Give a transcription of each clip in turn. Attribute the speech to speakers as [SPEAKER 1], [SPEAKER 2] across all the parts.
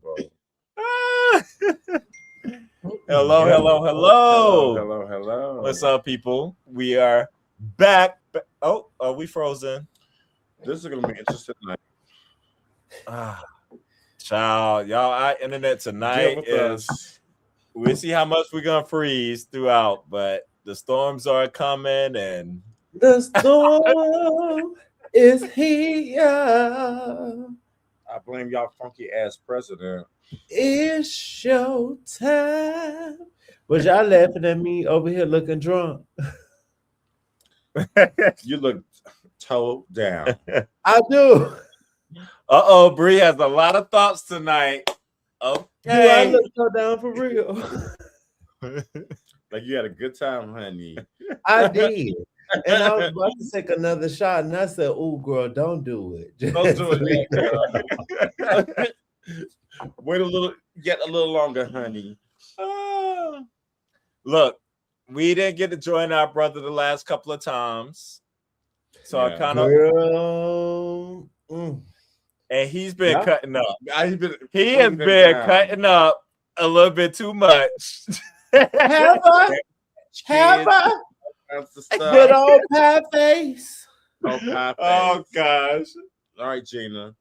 [SPEAKER 1] bro.
[SPEAKER 2] Hello.
[SPEAKER 1] What's up, people? We are back. Oh, are we frozen?
[SPEAKER 2] This is gonna be interesting tonight.
[SPEAKER 1] Ah, child, y'all, our internet
[SPEAKER 2] Deal
[SPEAKER 1] tonight
[SPEAKER 2] with
[SPEAKER 1] is.
[SPEAKER 2] us.
[SPEAKER 1] We'll see how much we're gonna freeze throughout, but the storms are coming, and
[SPEAKER 3] The storm is here.
[SPEAKER 2] I blame y'all funky ass president.
[SPEAKER 3] It's show time. Was y'all laughing at me over here looking drunk?
[SPEAKER 2] You look toe down.
[SPEAKER 3] I do.
[SPEAKER 1] Bree has a lot of thoughts tonight.
[SPEAKER 3] Do I
[SPEAKER 1] Okay.
[SPEAKER 3] look so down for real?
[SPEAKER 2] Like you had a good time, honey.
[SPEAKER 3] I did. And I was about to take another shot, and I said, "Oh, girl, don't do it.
[SPEAKER 2] Don't do it yet, girl. Wait get a little longer, honey.
[SPEAKER 1] Look, we didn't get to join our brother the last couple of times, so I
[SPEAKER 2] Yeah.
[SPEAKER 1] kind of
[SPEAKER 3] Girl.
[SPEAKER 1] and he's been
[SPEAKER 3] Yeah.
[SPEAKER 1] cutting up.
[SPEAKER 2] He
[SPEAKER 1] He has
[SPEAKER 2] putting
[SPEAKER 1] been
[SPEAKER 2] it down.
[SPEAKER 1] cutting up a little bit too much.
[SPEAKER 3] Have I? Have I?
[SPEAKER 2] That's the
[SPEAKER 3] Good
[SPEAKER 2] stuff.
[SPEAKER 3] old pie face.
[SPEAKER 2] Oh, pie
[SPEAKER 1] Oh
[SPEAKER 2] face.
[SPEAKER 1] gosh.
[SPEAKER 2] All right, Gina.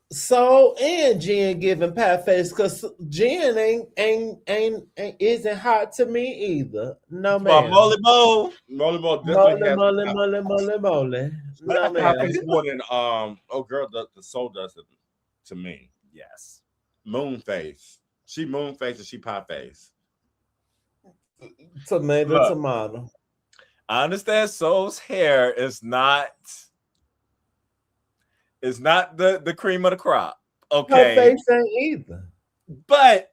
[SPEAKER 3] So and Jen giving pie face because Jen isn't hot to me either. No
[SPEAKER 1] For
[SPEAKER 3] ma'am.
[SPEAKER 1] Molly Bowl.
[SPEAKER 2] Volleyball
[SPEAKER 3] Moly,
[SPEAKER 2] definitely has
[SPEAKER 3] moly. No
[SPEAKER 2] pie
[SPEAKER 3] ma'am.
[SPEAKER 2] face more than oh girl, the soul does it to me.
[SPEAKER 1] Yes.
[SPEAKER 2] Moon face. She moon face and she pie face.
[SPEAKER 3] Tomato,
[SPEAKER 1] Look.
[SPEAKER 3] tomato.
[SPEAKER 1] I understand Soul's hair is not the cream of the crop.
[SPEAKER 3] Her
[SPEAKER 1] Okay.
[SPEAKER 3] face ain't either.
[SPEAKER 1] But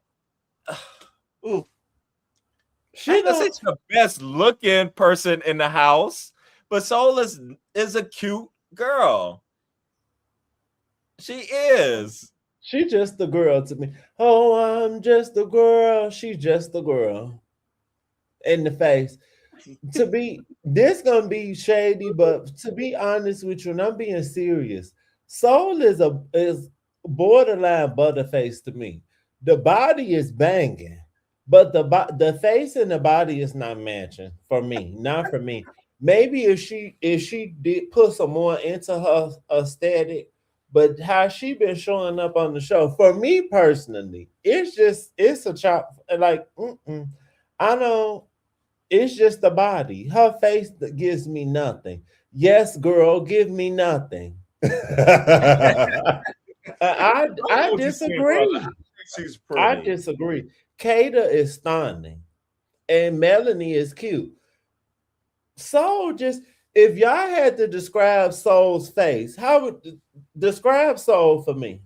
[SPEAKER 1] ooh,
[SPEAKER 3] She
[SPEAKER 1] I ain't gonna say
[SPEAKER 3] don't.
[SPEAKER 1] she's the best looking person in the house, but Soul is a cute girl. She is.
[SPEAKER 3] She just a girl to me. Oh, I'm just a girl. She's just a girl. In the face. To be this gonna be shady, but to be honest with you, and I'm being serious, Soul is borderline butterface to me. The body is banging, but the face and the body is not matching for me. Not for me. Maybe if she did put some more into her aesthetic, but how she been showing up on the show for me personally, it's a chop like I don't. It's just the body. Her face that gives me nothing. Yes, girl, give me nothing. I
[SPEAKER 2] What you saying, brother?
[SPEAKER 3] disagree.
[SPEAKER 2] I think she's
[SPEAKER 3] I
[SPEAKER 2] pretty.
[SPEAKER 3] disagree. Kata is stunning, and Melanie is cute. Soul just if y'all had to describe Soul's face, how would describe Soul for me?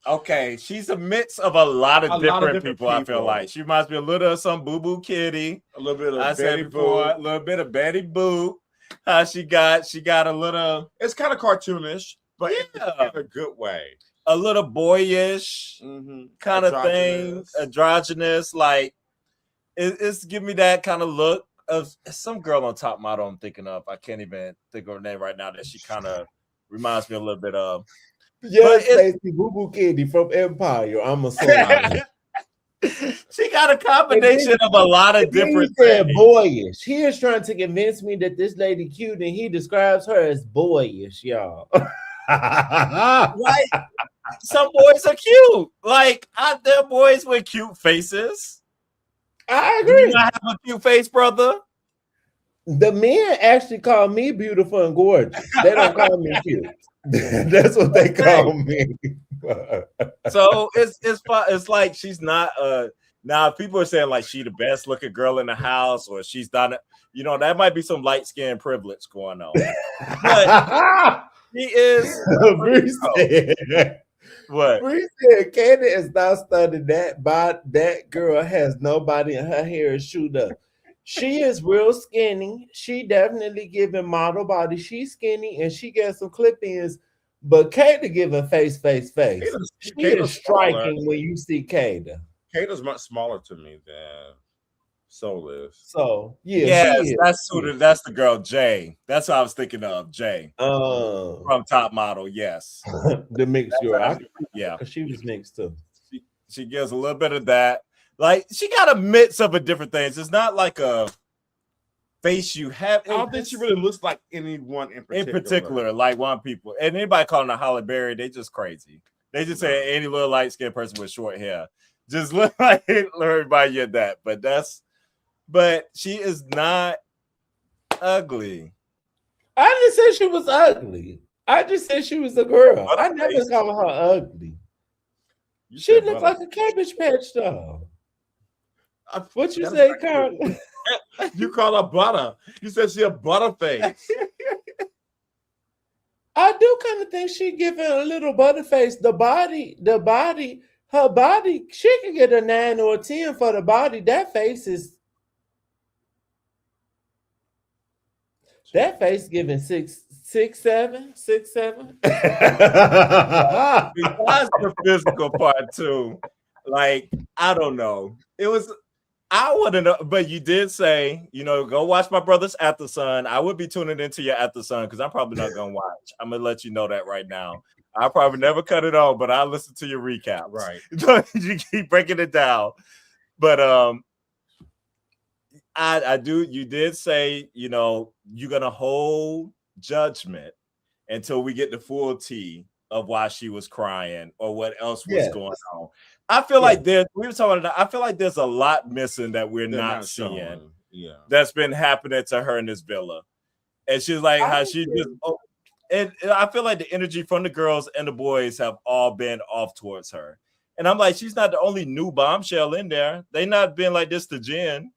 [SPEAKER 1] Okay, she's a mix of a lot of different
[SPEAKER 2] different
[SPEAKER 1] people, I feel
[SPEAKER 2] people.
[SPEAKER 1] like. She reminds me a little of some Boo Boo Kitty.
[SPEAKER 2] A little bit of
[SPEAKER 1] I said
[SPEAKER 2] Betty
[SPEAKER 1] before,
[SPEAKER 2] Boop.
[SPEAKER 1] a little bit of Betty Boop. How she got a little
[SPEAKER 2] It's kind of cartoonish, but in a good way.
[SPEAKER 1] a little boyish
[SPEAKER 2] Mm-hmm.
[SPEAKER 1] kind of thing, androgynous. Like it's giving me that kind of look of some girl on Top Model I'm thinking of. I can't even think of her name right now. That she kind of reminds me a little bit of.
[SPEAKER 3] Yes,
[SPEAKER 1] it's-
[SPEAKER 3] Stacey Boo Boo Kitty from Empire. I'm a soul.
[SPEAKER 1] She got a combination of a lot of
[SPEAKER 3] He
[SPEAKER 1] different
[SPEAKER 3] said
[SPEAKER 1] things.
[SPEAKER 3] boyish. He is trying to convince me that this lady cute, and he describes her as boyish, y'all.
[SPEAKER 1] Right? Some boys are cute. Like there are boys with cute faces.
[SPEAKER 3] I
[SPEAKER 1] Do you
[SPEAKER 3] agree.
[SPEAKER 1] not have a cute face, brother?
[SPEAKER 3] The men actually call me beautiful and gorgeous. They don't call me cute. That's what they call me.
[SPEAKER 1] So it's like she's not now people are saying like she the best looking girl in the house or she's done it, that might be some light skin privilege going on. But she is
[SPEAKER 3] Bree said,
[SPEAKER 1] what?
[SPEAKER 3] Bree said, Candy is not studying that, but that girl has nobody and her hair is shoot up. She is real skinny. She definitely giving model body. She's skinny and she gets some clip-ins, but Kata giving face. She is striking when you see Kata.
[SPEAKER 2] Kata's much smaller to me than Soul is.
[SPEAKER 3] So yeah,
[SPEAKER 1] Yes,
[SPEAKER 3] she is.
[SPEAKER 1] that's the girl Jay. That's what I was thinking of, Jay from Top Model. Yes,
[SPEAKER 3] The mixed girl.
[SPEAKER 1] yeah,
[SPEAKER 3] Because she was mixed too.
[SPEAKER 1] she gives a little bit of that. Like she got a mix of different things. It's not like a face you have.
[SPEAKER 2] I don't think she really looks like anyone in particular.
[SPEAKER 1] Like one people. And anybody calling her Halle Berry, they just crazy. They just say any little light skinned person with short hair. Just look like everybody of that. But she is not ugly.
[SPEAKER 3] I didn't say she was ugly. I just said she was a girl. I never called her ugly. She looked like a Cabbage Patch doll. What you say, Carl?
[SPEAKER 2] You call her butter. You said she a butterface.
[SPEAKER 3] I do kind of think she giving a little butterface. Her body, she can get a 9 or a 10 for the body. That face giving 6, 7.
[SPEAKER 1] Besides the physical part too, like I don't know. I wouldn't know, but you did say, go watch my brother's After Sun. I would be tuning into your After Sun because I'm probably not gonna watch. I'm gonna let you know that right now. I'll probably never cut it on, but I'll listen to your recap.
[SPEAKER 2] Right.
[SPEAKER 1] You keep breaking it down. But I do. You did say, you're gonna hold judgment until we get the full tea of why she was crying or what else was going on. I feel like we were talking about. I feel like there's a lot missing that we're not seeing.
[SPEAKER 2] Showing. Yeah,
[SPEAKER 1] that's been happening to her in this villa, and she's like how she just. And I feel like the energy from the girls and the boys have all been off towards her, and I'm like, she's not the only new bombshell in there. They not been like this to Jen.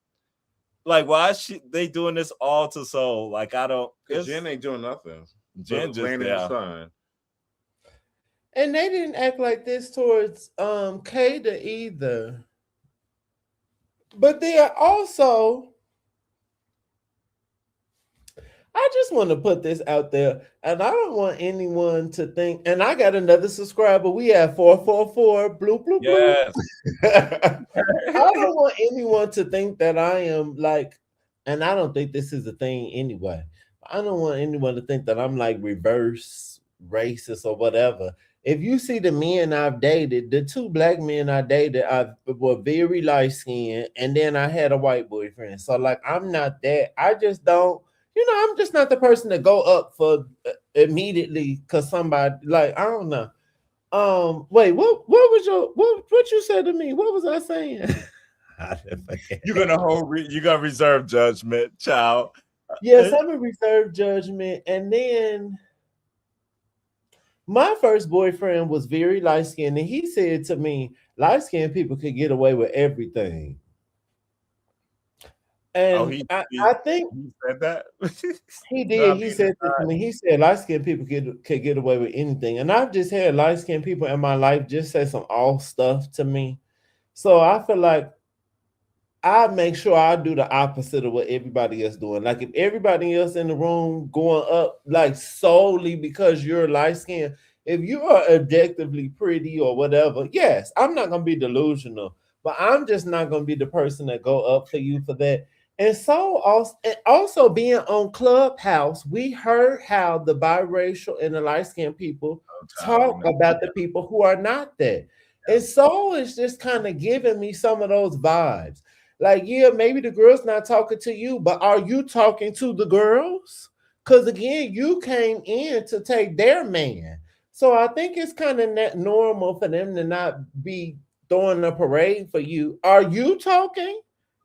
[SPEAKER 1] Like, why is they doing this all to Soul? Like, I don't.
[SPEAKER 2] Jen ain't doing nothing.
[SPEAKER 1] Jen just
[SPEAKER 2] laying in the sun.
[SPEAKER 3] And they didn't act like this towards Kada either. But they are also, I just want to put this out there, and I don't want anyone to think, and I got another subscriber. We have 444 blue, blue, blue.
[SPEAKER 1] Yes.
[SPEAKER 3] I don't want anyone to think that I am like, and I don't think this is a thing anyway. I don't want anyone to think that I'm like reverse racist or whatever. If you see the men I've dated, the 2 black men I dated, were very light skinned, and then I had a white boyfriend. So like, I'm not that. I just don't. I'm just not the person to go up for immediately because somebody like I don't know. Wait, what you said to me? What was I saying?
[SPEAKER 1] You're gonna reserve judgment, child.
[SPEAKER 3] Yes, I'm gonna reserve judgment, and then. My first boyfriend was very light-skinned, and he said to me, light-skinned people could get away with everything. And I think
[SPEAKER 1] he said that.
[SPEAKER 3] He did. He said that to me. He said light-skinned people could get away with anything. And I've just had light-skinned people in my life just say some off stuff to me. So I feel like I make sure I do the opposite of what everybody else doing. Like if everybody else in the room going up like solely because you're light-skinned, if you are objectively pretty or whatever, yes, I'm not gonna be delusional, but I'm just not gonna be the person that go up for you for that. And so also being on Clubhouse, we heard how the biracial and the light-skinned people talk about the people who are not that. And so it's just kind of giving me some of those vibes. Like, yeah, maybe the girl's not talking to you, but are you talking to the girls? Because again, you came in to take their man. So I think it's kind of normal for them to not be throwing a parade for you. Are you talking?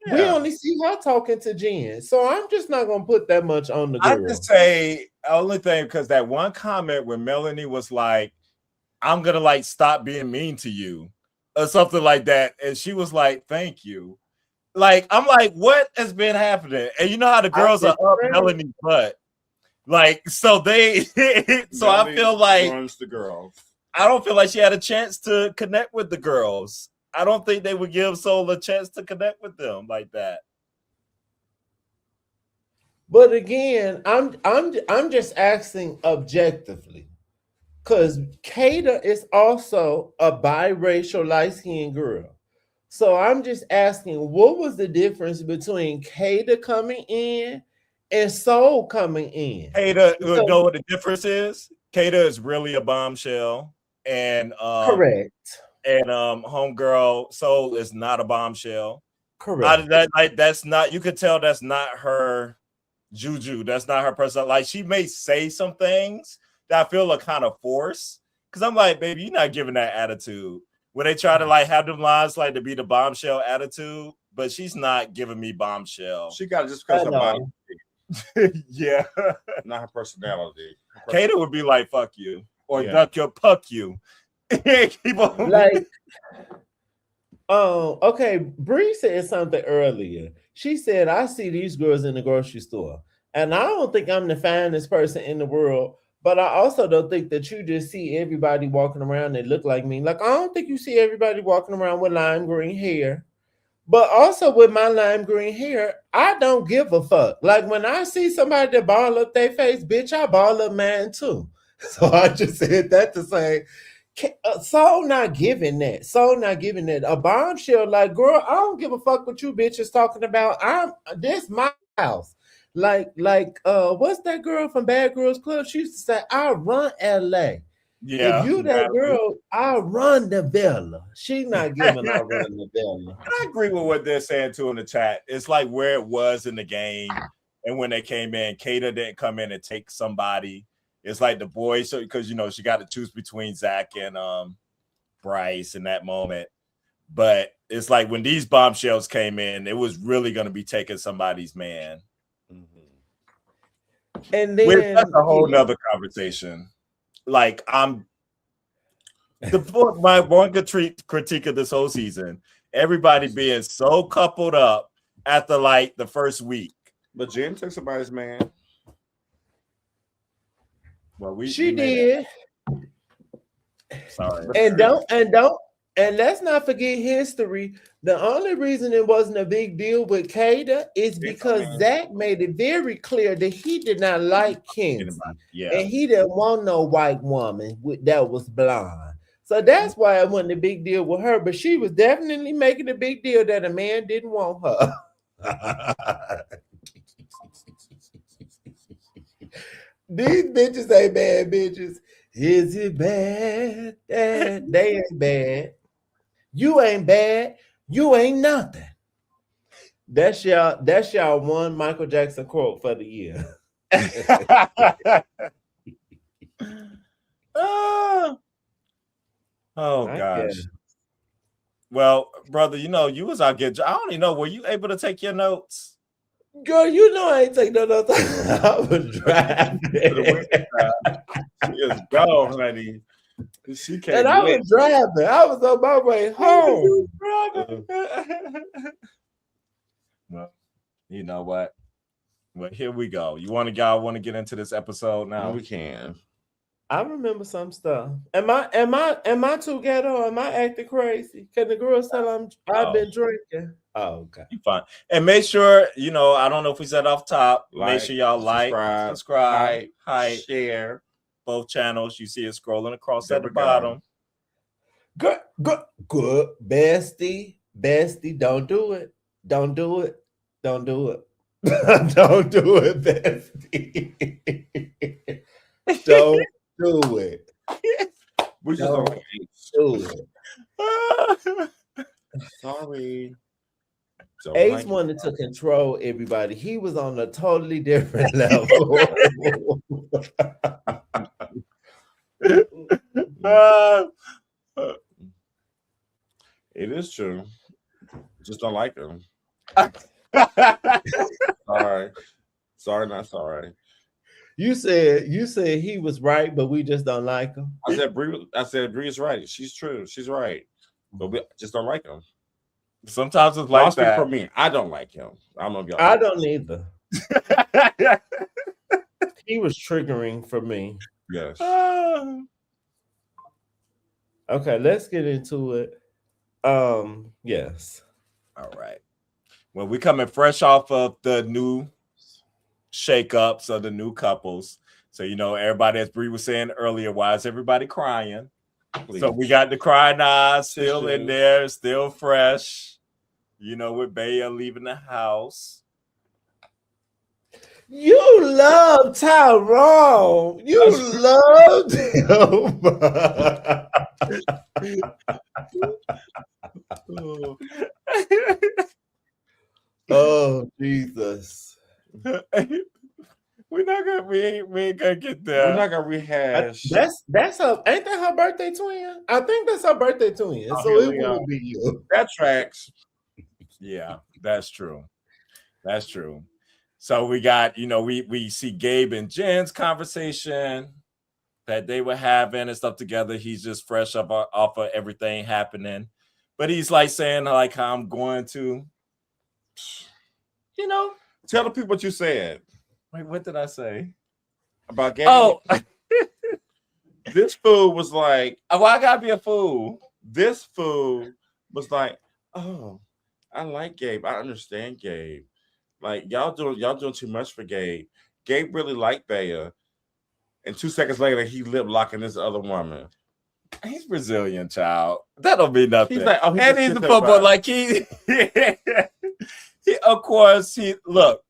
[SPEAKER 3] Yeah. We only see her talking to Jen. So I'm just not going to put that much on the girl.
[SPEAKER 1] I just say, only thing, because that one comment when Melanie was like, I'm going to like stop being mean to you or something like that. And she was like, thank you. Like, I'm like, what has been happening? And you know how the girls are up Melanie's butt. Like, so I feel like
[SPEAKER 2] the girls.
[SPEAKER 1] I don't feel like she had a chance to connect with the girls. I don't think they would give Soul a chance to connect with them like that.
[SPEAKER 3] But again, I'm just asking objectively. Because Kada is also a biracial light-skinned girl. So I'm just asking, what was the difference between Kata coming in and Soul coming in?
[SPEAKER 1] Kata, you know what the difference is? Kata is really a bombshell, and
[SPEAKER 3] correct.
[SPEAKER 1] And homegirl Soul is not a bombshell.
[SPEAKER 3] Correct.
[SPEAKER 1] That's not. You could tell that's not her juju. That's not her person. Like she may say some things that I feel are kind of forced. Because I'm like, baby, you're not giving that attitude. When they try to like have them lines like to be the bombshell attitude, but she's not giving me bombshell.
[SPEAKER 2] She got it just because her body.
[SPEAKER 1] Yeah,
[SPEAKER 2] not her personality.
[SPEAKER 1] Kata would be like, "Fuck you," or "Duck your puck you." Keep on.
[SPEAKER 3] Like, okay. Bree said something earlier. She said, "I see these girls in the grocery store, and I don't think I'm the finest person in the world." But I also don't think that you just see everybody walking around that look like me. Like, I don't think you see everybody walking around with lime green hair. But also with my lime green hair, I don't give a fuck. Like when I see somebody that ball up their face, bitch, I ball up mine too. So I just said that to say, Soul not giving that. Soul not giving that. A bombshell, like, girl, I don't give a fuck what you bitches talking about. This my house. Like, what's that girl from Bad Girls Club? She used to say, I run LA.
[SPEAKER 1] Yeah,
[SPEAKER 3] if you that girl, I'll run the Villa. She not giving I run the Villa.
[SPEAKER 1] I agree with what they're saying too in the chat. It's like where it was in the game, and when they came in, Kata didn't come in and take somebody. It's like the boys, so because you know she got to choose between Zach and Bryce in that moment. But it's like when these bombshells came in, it was really going to be taking somebody's man.
[SPEAKER 3] And then
[SPEAKER 1] that's a whole nother conversation. Like my one critique of this whole season, everybody being so coupled up after like the first week.
[SPEAKER 2] But Jen took somebody's man.
[SPEAKER 1] Well,
[SPEAKER 3] she did.
[SPEAKER 1] Sorry.
[SPEAKER 3] And let's not forget history. The only reason it wasn't a big deal with Kata is because Zach made it very clear that he did not like Kenzie.
[SPEAKER 1] Yeah.
[SPEAKER 3] And he didn't want no white woman that was blonde. So that's why it wasn't a big deal with her. But she was definitely making a big deal that a man didn't want her. These bitches ain't bad bitches. Is it bad? They ain't bad. You ain't bad. You ain't nothing. That's y'all one Michael Jackson quote for the year.
[SPEAKER 1] Oh gosh. Well, brother, you know you was out get. I don't even know. Were you able to take your notes?
[SPEAKER 3] Girl, you know I ain't take no notes. I was driving.
[SPEAKER 1] She is gone, honey. She came
[SPEAKER 3] and I was driving. I was on my way home.
[SPEAKER 1] Well, you know what? Well, here we go. Y'all want to get into this episode now?
[SPEAKER 2] We can.
[SPEAKER 3] I remember some stuff. Am I too ghetto? Am I acting crazy? Can the girls tell I've been drinking? Oh, okay.
[SPEAKER 1] You fine. And make sure, you know, I don't know if we said off top. Make sure y'all subscribe, share both channels. You see it scrolling across at the bottom.
[SPEAKER 3] Good. Bestie. Don't do it. Don't do it, bestie. Don't do it.
[SPEAKER 2] We just don't
[SPEAKER 3] do
[SPEAKER 2] it. Sorry.
[SPEAKER 3] Ace wanted to control everybody. He was on a totally different level.
[SPEAKER 2] It is true. Just don't like him. Sorry, not sorry.
[SPEAKER 3] You said he was right, but we just don't like him.
[SPEAKER 2] I said Bree is right. She's true. She's right. But we just don't like him.
[SPEAKER 1] Sometimes it's like that.
[SPEAKER 2] For me, I don't like him. I don't know if y'all.
[SPEAKER 3] I don't either. He was triggering for me.
[SPEAKER 2] Yes.
[SPEAKER 3] Okay, let's get into it. Yes.
[SPEAKER 1] All right. Well, we coming fresh off of the new shakeups of the new couples. So, you know, everybody, as Bree was saying earlier, why is everybody crying? So we got the crying eyes still
[SPEAKER 2] Tissues.
[SPEAKER 1] in there, still fresh. You know, with Bea leaving the house.
[SPEAKER 3] You love Tyrone. You love him. Oh Jesus.
[SPEAKER 1] We ain't gonna get there.
[SPEAKER 2] We're not gonna rehash.
[SPEAKER 3] That's her. Ain't that her birthday twin? I think that's her birthday twin.
[SPEAKER 2] Oh,
[SPEAKER 3] So
[SPEAKER 2] here
[SPEAKER 3] it
[SPEAKER 2] we
[SPEAKER 3] will
[SPEAKER 2] go.
[SPEAKER 3] be you.
[SPEAKER 2] That tracks.
[SPEAKER 1] Yeah, that's true. That's true. So we got, we see Gabe and Jen's conversation that they were having and stuff together. He's just fresh up off of everything happening. But he's like saying like how I'm going to,
[SPEAKER 2] Tell the people what you said
[SPEAKER 1] wait, what did I say?
[SPEAKER 2] about Gabe.
[SPEAKER 1] Oh,
[SPEAKER 2] This fool was like,
[SPEAKER 1] well, I gotta be a fool.
[SPEAKER 2] this fool was like, oh, I like Gabe. I understand Gabe. Like y'all doing too much for Gabe. Gabe really liked Bea. And 2 seconds later, he lip locking this other woman.
[SPEAKER 1] He's Brazilian, child. That don't mean nothing.
[SPEAKER 2] He's like, oh,
[SPEAKER 1] and he's a football. Like he of course, look.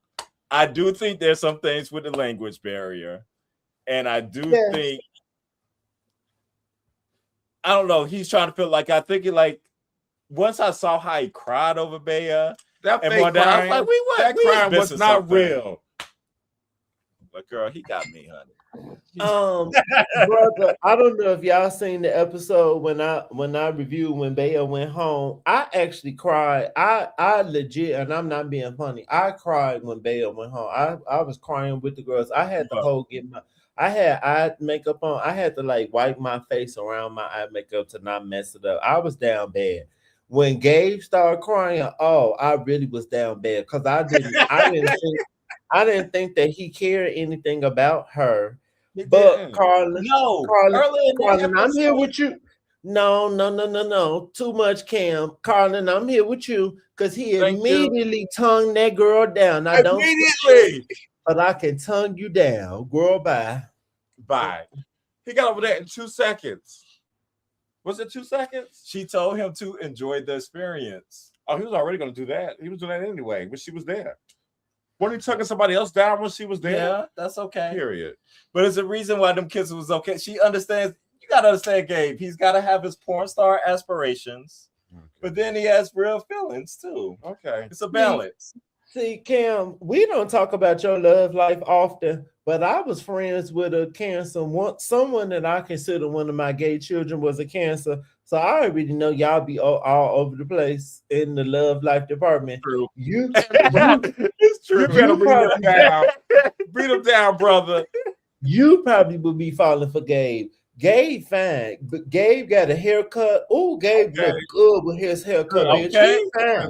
[SPEAKER 1] I do think there's some things with the language barrier, and I do think I don't know. He's trying to feel like I think once I saw how he cried over Bea,
[SPEAKER 2] that
[SPEAKER 1] and
[SPEAKER 2] fake
[SPEAKER 1] one day I was
[SPEAKER 2] crying,
[SPEAKER 1] like,
[SPEAKER 2] that crying was
[SPEAKER 1] missing
[SPEAKER 2] not
[SPEAKER 1] something.
[SPEAKER 2] real.
[SPEAKER 1] But girl, he got me, honey.
[SPEAKER 3] Brother, I don't know if y'all seen the episode when I reviewed when Bea went home. I actually cried. I legit, and I'm not being funny. I cried when Bea went home. I was crying with the girls. I had to I had eye makeup on. I had to like wipe my face around my eye makeup to not mess it up. I was down bad. When Gabe started crying, I really was down bad because I didn't think that he cared anything about her. But Carlin, I'm here with you. No. Too much, Cam. Carlin, I'm here with you because he immediately tongued that girl down. I don't
[SPEAKER 2] immediately,
[SPEAKER 3] but I can tongue you down, girl. Bye.
[SPEAKER 2] He got over there in 2 seconds. Was it 2 seconds?
[SPEAKER 1] She told him to enjoy the experience.
[SPEAKER 2] Oh, he was already going to do that. He was doing that anyway, but she was there. Wasn't he tucking somebody else down when she was there?
[SPEAKER 1] Yeah, that's okay.
[SPEAKER 2] Period.
[SPEAKER 1] But there's a reason why them kids was okay. She understands. You got to understand, Gabe. He's got to have his porn star aspirations, but then he has real feelings too.
[SPEAKER 2] Okay.
[SPEAKER 1] It's a balance.
[SPEAKER 3] See, Cam, we don't talk about your love life often, but I was friends with a cancer. Someone that I consider one of my gay children was a cancer. So I already know y'all be all over the place in the love life department.
[SPEAKER 2] True.
[SPEAKER 1] It's true.
[SPEAKER 2] You better bring him down. Bring him down, brother.
[SPEAKER 3] You probably would be falling for Gabe. Gabe fine, but Gabe got a haircut. Oh, Gabe look good with his haircut.
[SPEAKER 1] Okay.
[SPEAKER 3] He fine.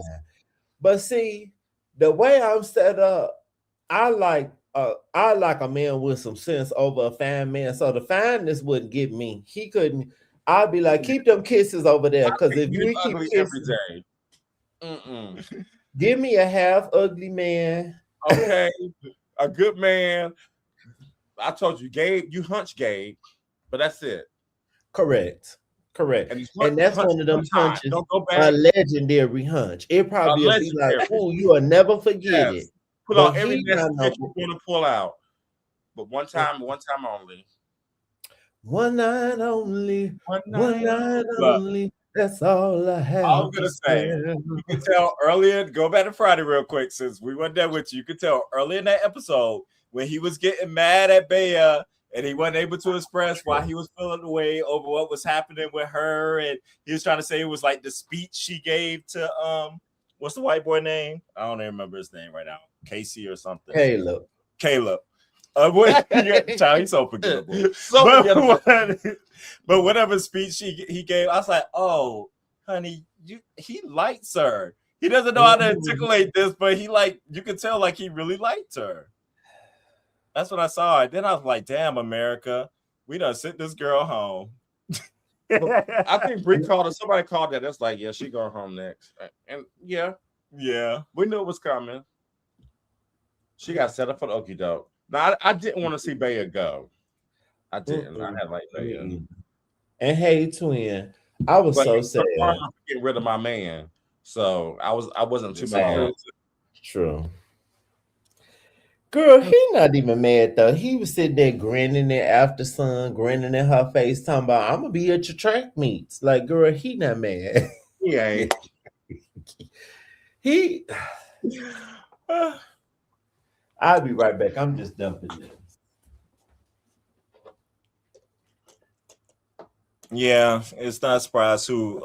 [SPEAKER 3] But see, the way I'm set up, I like a man with some sense over a fine man. So the fineness wouldn't get me. He couldn't. I'd be like, keep them kisses over there, because if you keep kissing,
[SPEAKER 2] every day.
[SPEAKER 3] Give me a half ugly man.
[SPEAKER 2] Okay, a good man. I told you, Gabe. You hunch Gabe, but that's it.
[SPEAKER 3] Correct. And that's one of them hunches.
[SPEAKER 2] Don't go back.
[SPEAKER 3] A legendary hunch. It probably will be like, oh, you'll never forget it.
[SPEAKER 2] Put on every message you want to pull out, but one time only.
[SPEAKER 3] One night only. One night only. That's all I have.
[SPEAKER 1] I was gonna say, you can tell earlier. Go back to Friday real quick, since we went there with you. You could tell earlier in that episode when he was getting mad at Bea and he wasn't able to express why he was feeling the way over what was happening with her, and he was trying to say it was like the speech she gave to what's the white boy name? I don't even remember his name right now. Casey or something.
[SPEAKER 3] Caleb.
[SPEAKER 1] Child, he's so forgettable. But whatever speech he gave, I was like, oh, honey, he likes her. He doesn't know how to articulate this, but you can tell like he really liked her. That's what I saw. And then I was like, damn, America, we done sent this girl home.
[SPEAKER 2] I think Bree called it. Somebody called that. That's like, yeah, she going home next. And yeah, we knew it was coming. She got set up for the okie doke. Now, I didn't want to see Bea go. I didn't. I had like Bea.
[SPEAKER 3] And hey, twin, I was
[SPEAKER 2] But
[SPEAKER 3] so
[SPEAKER 2] it's so hard
[SPEAKER 3] sad.
[SPEAKER 2] to get rid of my man. So I wasn't too
[SPEAKER 3] Sad.
[SPEAKER 2] mad.
[SPEAKER 3] True. Girl, he not even mad though. He was sitting there grinning at after sun, grinning in her face, talking about I'm gonna be at your track meets. Like, girl, he not mad.
[SPEAKER 2] He ain't.
[SPEAKER 3] He I'll be right back. I'm just dumping this.
[SPEAKER 1] Yeah, it's not a surprise who.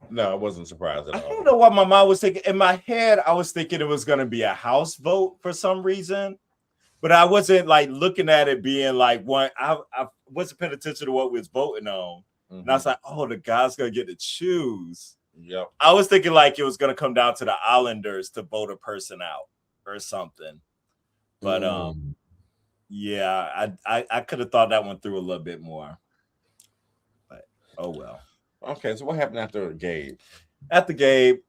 [SPEAKER 2] No, I wasn't surprised at
[SPEAKER 1] I
[SPEAKER 2] all.
[SPEAKER 1] don't know what my mom was thinking. In my head, I was thinking it was going to be a House vote for some reason, but I wasn't like looking at it being like one. I wasn't paying attention to what we was voting on, and I was like, "Oh, the guy's going to get to choose."
[SPEAKER 2] Yep.
[SPEAKER 1] I was thinking like it was going to come down to the Islanders to vote a person out or something, but yeah, I could have thought that one through a little bit more, but oh well.
[SPEAKER 2] Okay, so what happened after Gabe?
[SPEAKER 1] At the Gabe,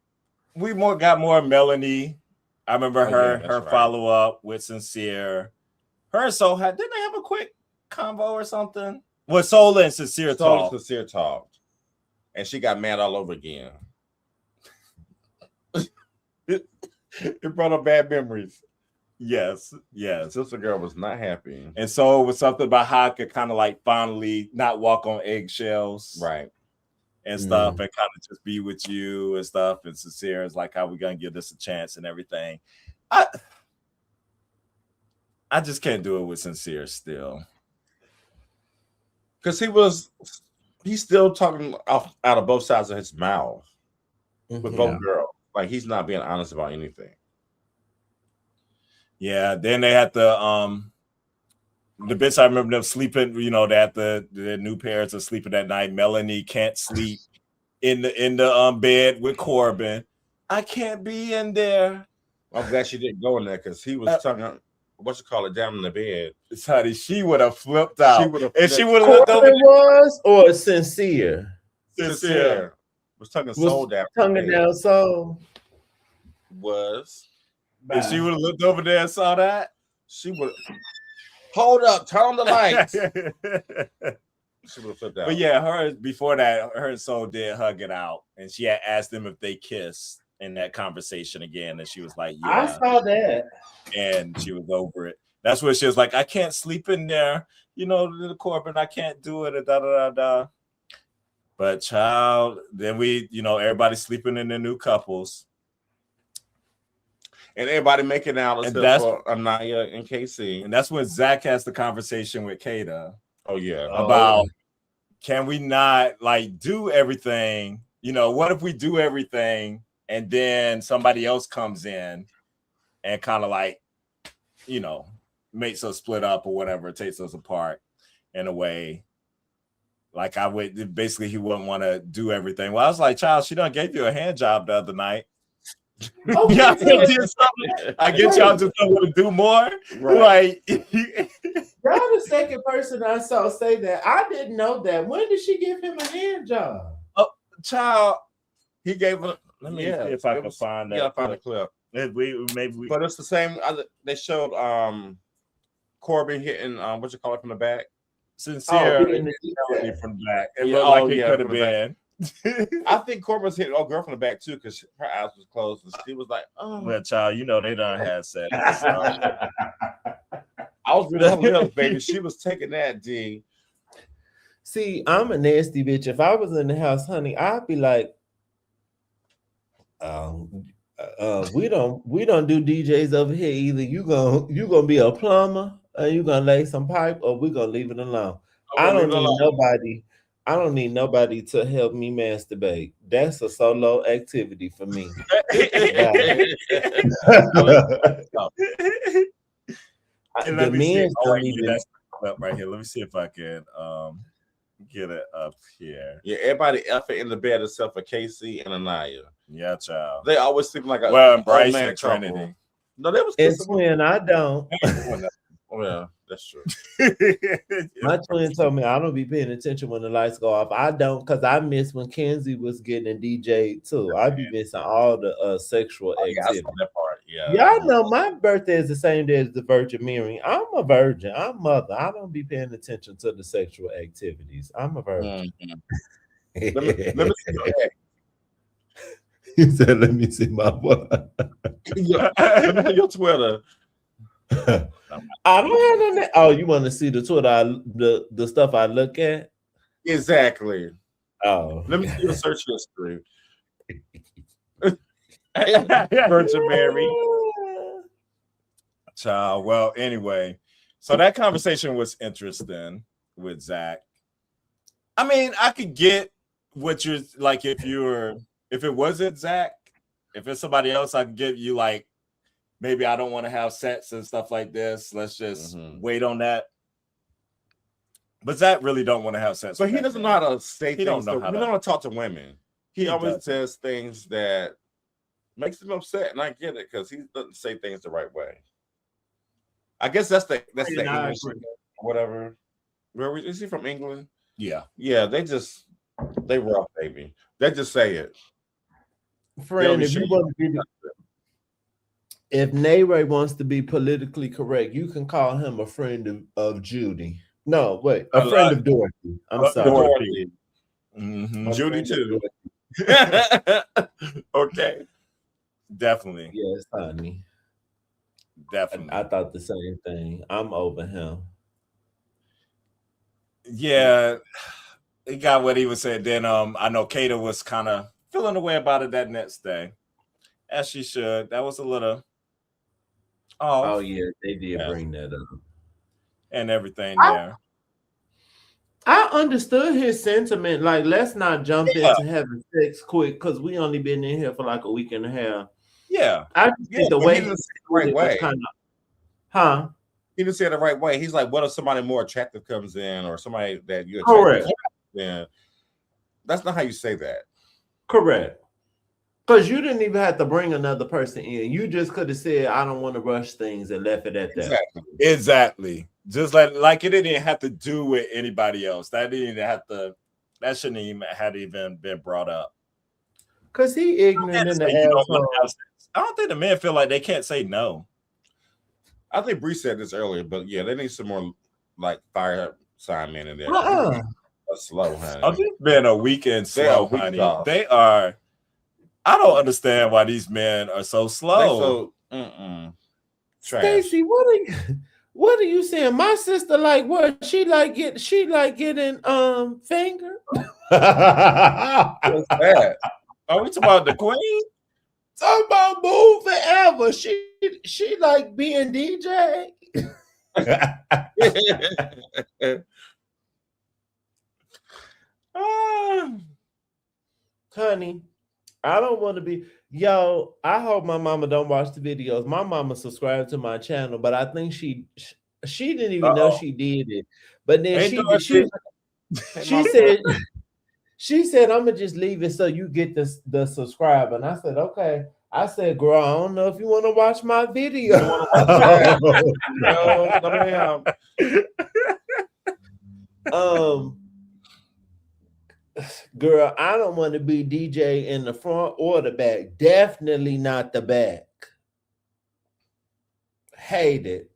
[SPEAKER 1] we got more Melanie. I remember her
[SPEAKER 2] right.
[SPEAKER 1] follow up with Sincere. Her and Soul didn't they have a quick convo or something? Well, Soul and Sincere talked.
[SPEAKER 2] Sincere talked, and she got mad all over again. It brought up bad memories.
[SPEAKER 1] Yes.
[SPEAKER 2] Sister Girl was not happy,
[SPEAKER 1] And so it was something about how I could kind of like finally not walk on eggshells,
[SPEAKER 2] right?
[SPEAKER 1] and stuff, and kind of just be with you and stuff. And Sincere is like, how we gonna give this a chance and everything. I just can't do it with Sincere still.
[SPEAKER 2] Because he's still talking out of both sides of his mouth with both girls. Like he's not being honest about anything.
[SPEAKER 1] Yeah, then they had the bits I remember them sleeping, they had the new parents are sleeping at night. Melanie can't sleep in the bed with Corbin. I can't be in there.
[SPEAKER 2] I'm glad she didn't go in there because he was talking down in the bed.
[SPEAKER 1] It's honey, she would have flipped out. She would have
[SPEAKER 3] looked over. Was or Sincere?
[SPEAKER 2] Sincere was tugging Soul down.
[SPEAKER 3] Tonguing down Soul.
[SPEAKER 2] Was.
[SPEAKER 1] If she would have looked over there and saw that,
[SPEAKER 2] she would hold up, turn on the lights. She would have flipped out.
[SPEAKER 1] But yeah, before that, her and Soul did hug it out, and she had asked them if they kissed in that conversation again, and she was like, "Yeah."
[SPEAKER 3] I saw that,
[SPEAKER 1] and she was over it. That's where she was like, "I can't sleep in there, the Corbin. I can't do it." Da da da da. But child, then we, everybody sleeping in their new couples.
[SPEAKER 2] And everybody making out except for Anaya and KC.
[SPEAKER 1] And that's when Zach has the conversation with Kata.
[SPEAKER 2] Oh, yeah.
[SPEAKER 1] About can we not like do everything? What if we do everything and then somebody else comes in and kind of like, makes us split up or whatever, takes us apart in a way. Like he wouldn't want to do everything. Well, I was like, child, she done gave you a hand job the other night.
[SPEAKER 3] Okay.
[SPEAKER 1] I get y'all to want to do more.
[SPEAKER 2] Right.
[SPEAKER 1] Like
[SPEAKER 3] y'all the second person I saw say that. I didn't know that. When did she give him a hand job?
[SPEAKER 1] Oh, child, he gave her.
[SPEAKER 2] Let me see if I can find that.
[SPEAKER 1] Yeah,
[SPEAKER 2] find a clip.
[SPEAKER 1] Maybe.
[SPEAKER 2] But it's the same. They showed Corbin hitting what you call it from the back.
[SPEAKER 1] Sincere from the back. It looked like it could have been.
[SPEAKER 2] I think Corbin's hitting girl from the back too because her eyes was closed and she was like, "Oh,
[SPEAKER 1] well, child, they done had sex."
[SPEAKER 2] I was really baby. She was taking that D.
[SPEAKER 3] See, I'm a nasty bitch. If I was in the house, honey, I'd be like, we don't do DJs over here. Either you gonna be a plumber, or you gonna lay some pipe, or we gonna leave it alone. I don't need nobody. I don't need nobody to help me masturbate. That's a solo activity for me. The men don't even.
[SPEAKER 1] Right here. Let me see if I can get it up here.
[SPEAKER 2] Yeah, everybody effing in the bed except for KC and Anaya.
[SPEAKER 1] Yeah, child.
[SPEAKER 2] They always seem like a
[SPEAKER 1] Bryce and Trinity.
[SPEAKER 2] No, they was
[SPEAKER 3] it's when I don't.
[SPEAKER 2] Well, that's true.
[SPEAKER 3] My twin told me I don't be paying attention when the lights go off. I don't, because I miss when Kenzie was getting a DJ too. I be missing all the sexual activity.
[SPEAKER 2] That part, Yeah.
[SPEAKER 3] Y'all know my birthday is the same day as the Virgin Mary. I'm a virgin. I'm mother. I don't be paying attention to the sexual activities. I'm a virgin.
[SPEAKER 2] Mhm. Let me see your ex.
[SPEAKER 3] He said, "Let me see my what."
[SPEAKER 2] Let me see your Twitter.
[SPEAKER 3] I don't have no. Oh, you want to see the Twitter? The stuff I look at.
[SPEAKER 2] Exactly.
[SPEAKER 3] Oh,
[SPEAKER 2] Let me see your search history.
[SPEAKER 1] Virgin Mary. Child. Well, anyway, so that conversation was interesting with Zach. I mean, I could get what you're like if it wasn't Zach, if it's somebody else, I could give you like maybe I don't want to have sex and stuff like this. Let's just wait on that. But Zach really don't want to have sex.
[SPEAKER 2] So he doesn't know how to say
[SPEAKER 1] He don't
[SPEAKER 2] things.
[SPEAKER 1] know
[SPEAKER 2] He
[SPEAKER 1] how
[SPEAKER 2] don't know how to talk to women. He always
[SPEAKER 1] doesn't.
[SPEAKER 2] says things that makes him upset, and I get it because he doesn't say things the right way. I guess that's the English, whatever. Where is he from? England?
[SPEAKER 1] Yeah.
[SPEAKER 2] Yeah, they rough, baby. They just say it.
[SPEAKER 3] Friend, if you want to be, if Nayray wants to be politically correct, you can call him a friend of Judy. No, wait, a friend of Dorothy. I'm sorry.
[SPEAKER 2] Dorothy.
[SPEAKER 1] Judy too. Okay. Definitely.
[SPEAKER 3] Yes, honey.
[SPEAKER 1] Definitely.
[SPEAKER 3] I thought the same thing. I'm over him.
[SPEAKER 1] Yeah, he got what he was saying. Then I know Kata was kind of feeling away about it that next day, as she should. That was a little off.
[SPEAKER 3] Oh yeah, they did bring that up
[SPEAKER 1] and everything there.
[SPEAKER 3] I understood his sentiment. Like, let's not jump into having sex quick because we only been in here for like a week and a half.
[SPEAKER 1] Yeah,
[SPEAKER 3] I just think the way
[SPEAKER 2] he didn't say it the right way.
[SPEAKER 3] Kind of,
[SPEAKER 2] He didn't say it the right way. He's like, what if somebody more attractive comes in, or somebody that you're
[SPEAKER 3] correct?
[SPEAKER 2] Yeah, that's not how you say that.
[SPEAKER 3] Correct. Because you didn't even have to bring another person in. You just could have said, "I don't want to rush things," and left it at that.
[SPEAKER 1] Exactly. Just like it didn't have to do with anybody else. That didn't even have to. That shouldn't even had even been brought up.
[SPEAKER 3] Because he ignorant in the asshole.
[SPEAKER 1] I don't think the men feel like they can't say no.
[SPEAKER 2] I think Bree said this earlier, but yeah, they need some more like fire sign men in there. Slow, honey.
[SPEAKER 1] Oh, it's been a weekend slow, honey. They are. I don't understand why these men are so slow.
[SPEAKER 3] Stacey, what are you saying? My sister like what? She like getting finger.
[SPEAKER 2] What's that?
[SPEAKER 1] Are we talking about the queen?
[SPEAKER 3] Talking about move forever. She like being DJ. Honey, I don't want to be. Yo, I hope my mama don't watch the videos. My mama subscribed to my channel, but I think she didn't even know she did it. But then she said, "I'm gonna just leave it so you get the subscribe." And I said, "Okay." I said, "Girl, I don't know if you want to watch my video." Girl, I don't want to be DJ in the front or the back. Definitely not the back. Hate it.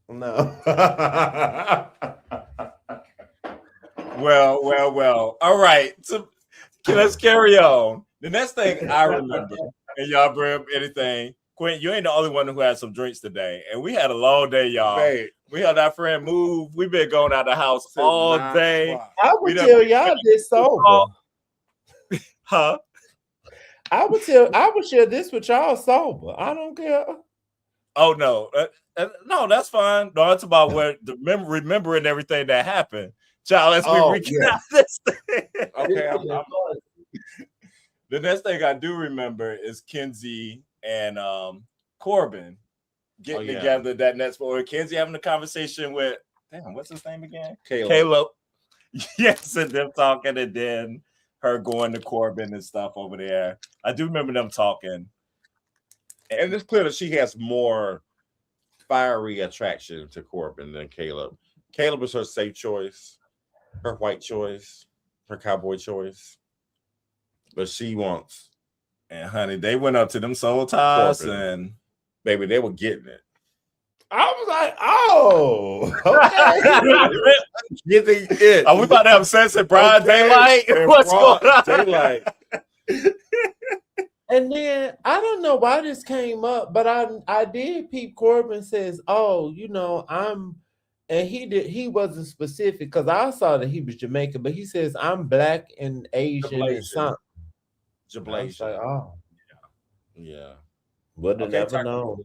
[SPEAKER 3] No.
[SPEAKER 1] Well. All right. So let's carry on. The next thing I remember, and y'all bring up anything, Quinn, you ain't the only one who had some drinks today. And we had a long day, y'all. Hey. We had our friend Move. We've been going out the house all day.
[SPEAKER 3] I would tell y'all this sober.
[SPEAKER 1] Huh?
[SPEAKER 3] I would share this with y'all sober. I don't care.
[SPEAKER 1] Oh no. No, that's fine. No, it's about remembering everything that happened. Child, let's recount this thing. Okay, the next thing I do remember is Kenzie and Corbin getting together that next morning. Kenzie having a conversation with what's his name again? Caleb. Yes, and them talking, and then her going to Corbin and stuff over there. I do remember them talking.
[SPEAKER 2] And it's clear that she has more fiery attraction to Corbin than Caleb. Caleb is her safe choice, her white choice, her cowboy choice. But she wants
[SPEAKER 1] And honey, they went up to them soul ties
[SPEAKER 2] Corbin.
[SPEAKER 1] and
[SPEAKER 2] Baby, they were getting it.
[SPEAKER 3] I was like, oh, okay.
[SPEAKER 2] Getting it.
[SPEAKER 1] are we about to have sex at broad daylight?
[SPEAKER 2] And
[SPEAKER 1] What's
[SPEAKER 2] broad
[SPEAKER 1] going on?
[SPEAKER 2] daylight.
[SPEAKER 3] And then I don't know why this came up, but I did peep Corbin says, oh, you know, and he wasn't specific because I saw that he was Jamaican, but he says I'm black and Asian and something. I was like, oh,
[SPEAKER 2] Yeah.
[SPEAKER 3] would have
[SPEAKER 2] Okay,
[SPEAKER 3] never known.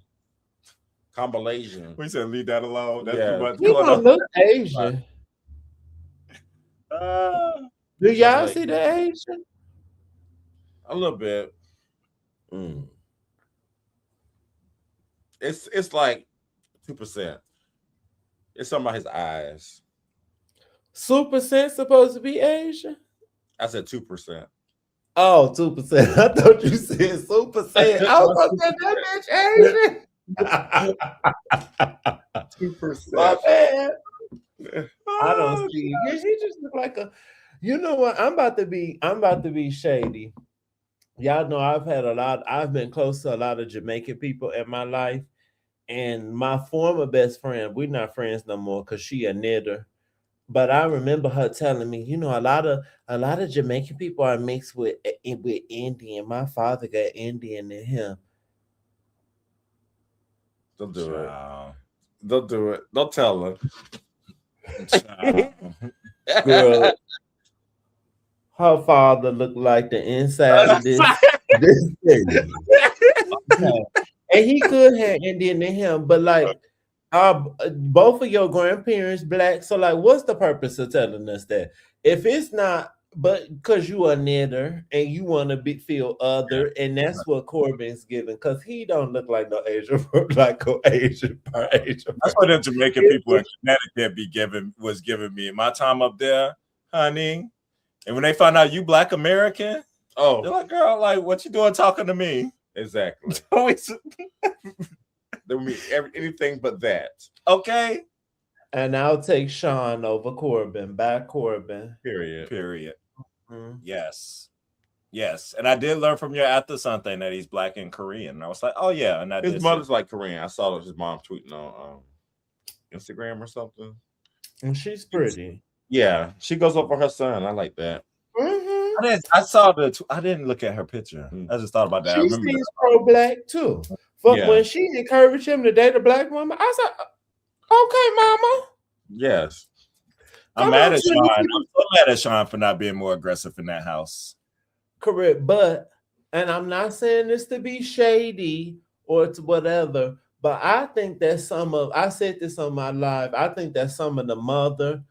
[SPEAKER 2] Combination.
[SPEAKER 1] We said leave that alone. That's
[SPEAKER 2] Yeah.
[SPEAKER 1] too much
[SPEAKER 3] He
[SPEAKER 1] going
[SPEAKER 3] don't
[SPEAKER 1] on.
[SPEAKER 3] look Asian. Do y'all
[SPEAKER 2] Like-
[SPEAKER 3] see the Asian?
[SPEAKER 2] A little bit.
[SPEAKER 3] Mm.
[SPEAKER 2] It's like 2%. It's something about his eyes.
[SPEAKER 3] Super Sense supposed to be Asian?
[SPEAKER 2] I said 2%.
[SPEAKER 3] Oh, 2%. I thought you said Super Sense. I was about to say that bitch Asian.
[SPEAKER 2] 2%.
[SPEAKER 3] My bad. I don't see. Yeah, he just look like a. You know what? I'm about to be shady. Y'all know I've been close to a lot of Jamaican people in my life. And my former best friend, we're not friends no more because she a knitter. But I remember her telling me, you know, a lot of Jamaican people are mixed with Indian. My father got Indian in him.
[SPEAKER 2] Don't do it.
[SPEAKER 1] Child.
[SPEAKER 2] Don't do it. Don't tell her.
[SPEAKER 1] Child.
[SPEAKER 3] Girl, her father looked like the inside of this thing. And he could have Indian in him, but like both of your grandparents black. So like, what's the purpose of telling us that? If it's not, but because you a knitter and you want to feel other, and that's what Corbin's giving, because he don't look like no Asian, like an Asian.
[SPEAKER 1] That's what the Jamaican people in Connecticut was giving me in my time up there, honey. And when they find out you Black American, they're
[SPEAKER 2] Oh,
[SPEAKER 1] like, girl, like, what you doing talking to me?
[SPEAKER 2] exactly.
[SPEAKER 1] Always-
[SPEAKER 2] They mean anything but that.
[SPEAKER 1] okay.
[SPEAKER 3] And I'll take Sean over Corbin. Back Corbin.
[SPEAKER 2] Period.
[SPEAKER 1] Period.
[SPEAKER 3] Mhm.
[SPEAKER 1] Yes. Yes. And I did learn from your after something that he's Black and Korean. And I was like, oh yeah. And I
[SPEAKER 2] His
[SPEAKER 1] did
[SPEAKER 2] mother's like Korean. I saw his mom tweeting on Instagram or something.
[SPEAKER 3] And she's pretty.
[SPEAKER 2] Yeah, she goes up for her son. I like that.
[SPEAKER 3] Mhm.
[SPEAKER 1] I saw I didn't look at her picture.
[SPEAKER 2] Mm.
[SPEAKER 1] I just thought about that. I
[SPEAKER 3] She
[SPEAKER 1] remember
[SPEAKER 3] seems pro-black too. But
[SPEAKER 2] Yeah.
[SPEAKER 3] when she encouraged him to date a black woman, I said, "Okay, mama."
[SPEAKER 2] Yes.
[SPEAKER 1] I'm
[SPEAKER 3] Come
[SPEAKER 1] mad
[SPEAKER 3] on,
[SPEAKER 1] at
[SPEAKER 3] Trinity.
[SPEAKER 1] Sean. I'm so mad at Sean for not being more aggressive in that house.
[SPEAKER 3] Correct, but and I'm not saying this to be shady or to whatever, but I think that I said this on my live. I think that some of the mother,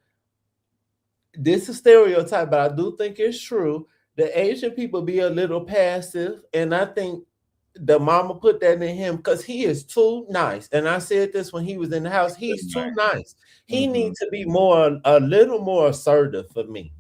[SPEAKER 3] this is stereotype, but I do think it's true. The Asian people be a little passive, and I think the mama put that in him because he is too nice. And I said this when he was in the house. He's too nice. He
[SPEAKER 1] Mhm.
[SPEAKER 3] needs to be a little more assertive for me.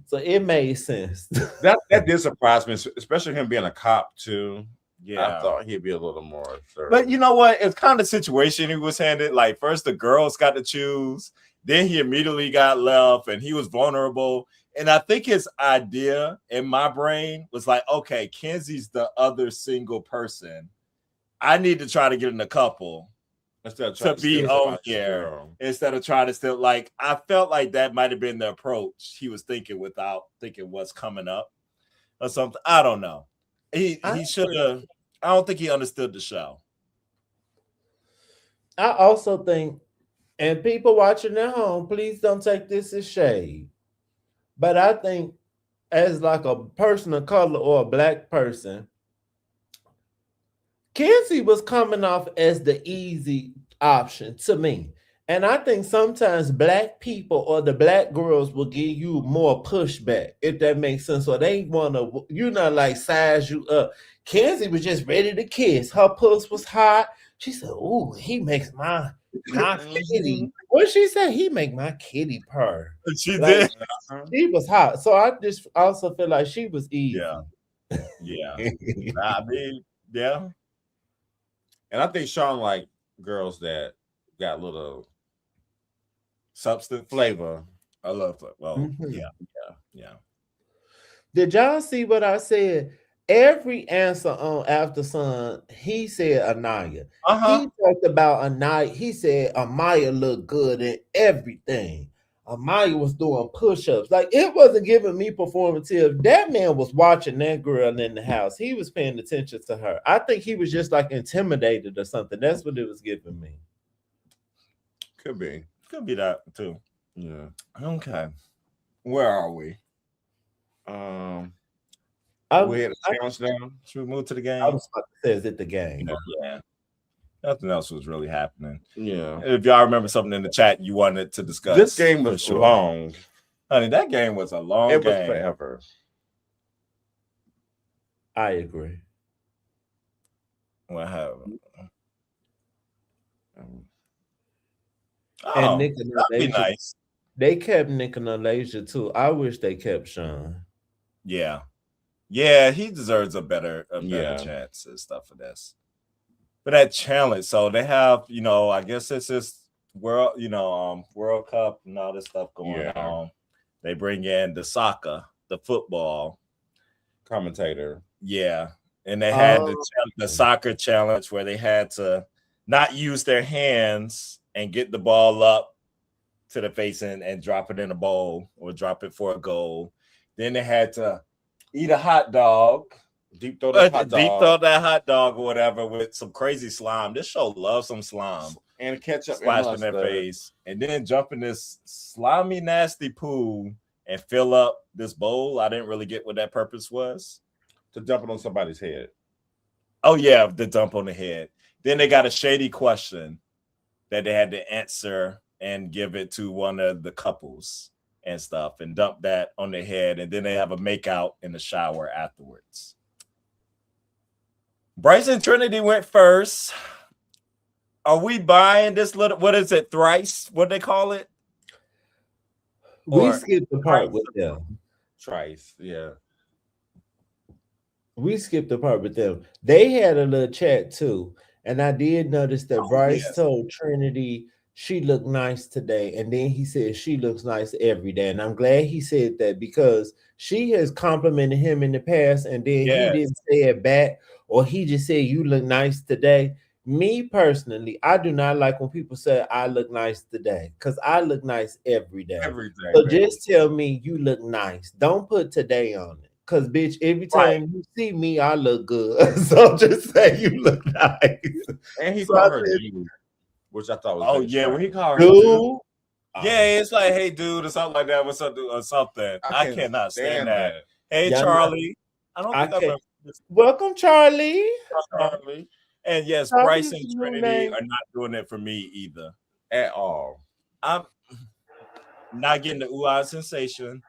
[SPEAKER 3] So it made sense.
[SPEAKER 2] That did surprise me, especially him being a cop too.
[SPEAKER 1] Yeah.
[SPEAKER 2] I thought he'd be a little more assertive.
[SPEAKER 1] But you know what? It's kind of situation he was handed. Like first the girls got to choose, then he immediately got left, and he was vulnerable. And I think his idea in my brain was like, okay, Kenzie's the other single person. I need to try to get in a couple
[SPEAKER 2] instead of
[SPEAKER 1] to
[SPEAKER 2] trying
[SPEAKER 1] be
[SPEAKER 2] steal
[SPEAKER 1] on
[SPEAKER 2] somebody's
[SPEAKER 1] here
[SPEAKER 2] girl.
[SPEAKER 1] instead of trying to still like. I felt like that might have been the approach he was thinking without thinking what's coming up or something. I don't know. He should have. I don't think he understood the show.
[SPEAKER 3] I also think, and people watching at home, please don't take this as shade. But I think, as like a person of color or a black person, Kenzie was coming off as the easy option to me. And I think sometimes black people or the black girls will give you more pushback, if that makes sense. So they want to, like size you up. Kenzie was just ready to kiss. Her puss was hot. She said, "Ooh, he makes my kitty." What she say? He make my kitty purr.
[SPEAKER 1] She
[SPEAKER 3] Like,
[SPEAKER 1] did.
[SPEAKER 3] She was hot. So I just also feel like she was easy.
[SPEAKER 1] Yeah. Yeah. I mean, yeah.
[SPEAKER 2] And I think Sean like girls that got little
[SPEAKER 1] Substance.
[SPEAKER 2] flavor.
[SPEAKER 1] I love that. Well,
[SPEAKER 3] Mhm.
[SPEAKER 1] yeah.
[SPEAKER 3] Did y'all see what I said? every answer on After Sun, he said Anaya.
[SPEAKER 1] Uh-huh.
[SPEAKER 3] He talked about Anaya. He said Amaya looked good in everything. Amaya was doing push-ups. Like, it wasn't giving me performative. That man was watching that girl in the house. He was paying attention to her. I think he was just like intimidated or something. That's what it was giving me.
[SPEAKER 2] Could be.
[SPEAKER 1] Could be that too.
[SPEAKER 2] Yeah.
[SPEAKER 1] Okay. Where are we?
[SPEAKER 2] We had a challenge now.
[SPEAKER 1] Should we move to the game?
[SPEAKER 3] I was about to say, is it the game?
[SPEAKER 1] Yeah. Nothing else was really happening.
[SPEAKER 2] Yeah.
[SPEAKER 1] If y'all remember something in the chat you wanted to discuss.
[SPEAKER 2] This game was long.
[SPEAKER 1] Honey, that game was a long game.
[SPEAKER 2] It was forever.
[SPEAKER 3] I agree.
[SPEAKER 1] What happened?
[SPEAKER 3] And Nick and
[SPEAKER 1] that'd be
[SPEAKER 3] Alasia,
[SPEAKER 1] nice.
[SPEAKER 3] they kept Nick and Alasia too. I wish they kept Sean.
[SPEAKER 1] Yeah. Yeah, he deserves a better
[SPEAKER 2] Yeah.
[SPEAKER 1] chance and stuff for this. But that challenge, so they have, I guess it's this World Cup and all this stuff going on. They bring in the soccer, the football
[SPEAKER 2] commentator.
[SPEAKER 1] Yeah. And they had the soccer challenge where they had to not use their hands and get the ball up to the face and drop it in a bowl or drop it for a goal. Then they had to eat a hot dog.
[SPEAKER 2] Deep throw that
[SPEAKER 1] hot dog or whatever with some crazy slime. This show loves some slime.
[SPEAKER 2] And ketchup
[SPEAKER 1] splash in their face. And then jump in this slimy, nasty pool and fill up this bowl. I didn't really get what that purpose was.
[SPEAKER 2] To dump it on somebody's head.
[SPEAKER 1] Oh, yeah, the dump on the head. Then they got a shady question that they had to answer and give it to one of the couples and stuff and dump that on their head. And then they have a makeout in the shower afterwards. Bryce and Trinity went first. Are we buying this little, what is it, thrice? What they call it?
[SPEAKER 3] We skipped the part with them.
[SPEAKER 2] Trice, yeah.
[SPEAKER 3] We skipped the part with them. They had a little chat too. And I did notice that Bryce told Trinity she looked nice today. And then he said she looks nice every day. And I'm glad he said that because she has complimented him in the past. And then he didn't say it back. Or he just said, you look nice today. Me personally, I do not like when people say I look nice today because I look nice every day.
[SPEAKER 2] Every day.
[SPEAKER 3] So just tell me you look nice. Don't put today on it. Because, bitch, every time you see me, I look good. So just say you look nice.
[SPEAKER 2] And he called her dude, which I thought was
[SPEAKER 1] when he called
[SPEAKER 3] her
[SPEAKER 1] dude. Yeah, it's like, hey, dude, or something like that. What's up, dude, or something. I cannot stand that. Hey, Charlie. I don't think
[SPEAKER 3] welcome, Charlie.
[SPEAKER 1] Charlie. And yes, Bryce and Trinity are not doing it for me either.
[SPEAKER 2] At all.
[SPEAKER 1] I'm not getting the ooh-ah sensation.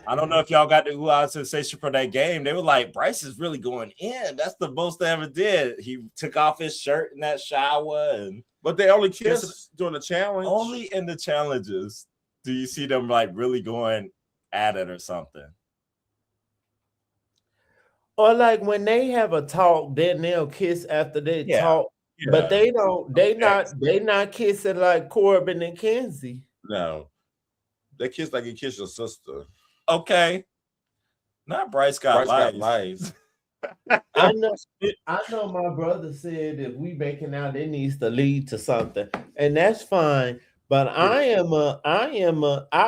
[SPEAKER 1] I don't know if y'all got the ooh-ah sensation for that game. They were like, Bryce is really going in. That's the most they ever did. He took off his shirt in that shower.
[SPEAKER 2] But they only kissed during the challenge.
[SPEAKER 1] Only in the challenges do you see them like really going at it or something.
[SPEAKER 3] Or like when they have a talk, then they'll kiss after they talk. Yeah. But they not kissing like Corbin and Kenzie.
[SPEAKER 2] No. They kiss like you kiss your sister.
[SPEAKER 1] Okay. Not Bryce got lies.
[SPEAKER 3] I know my brother said if we making out, it needs to lead to something. And that's fine. But I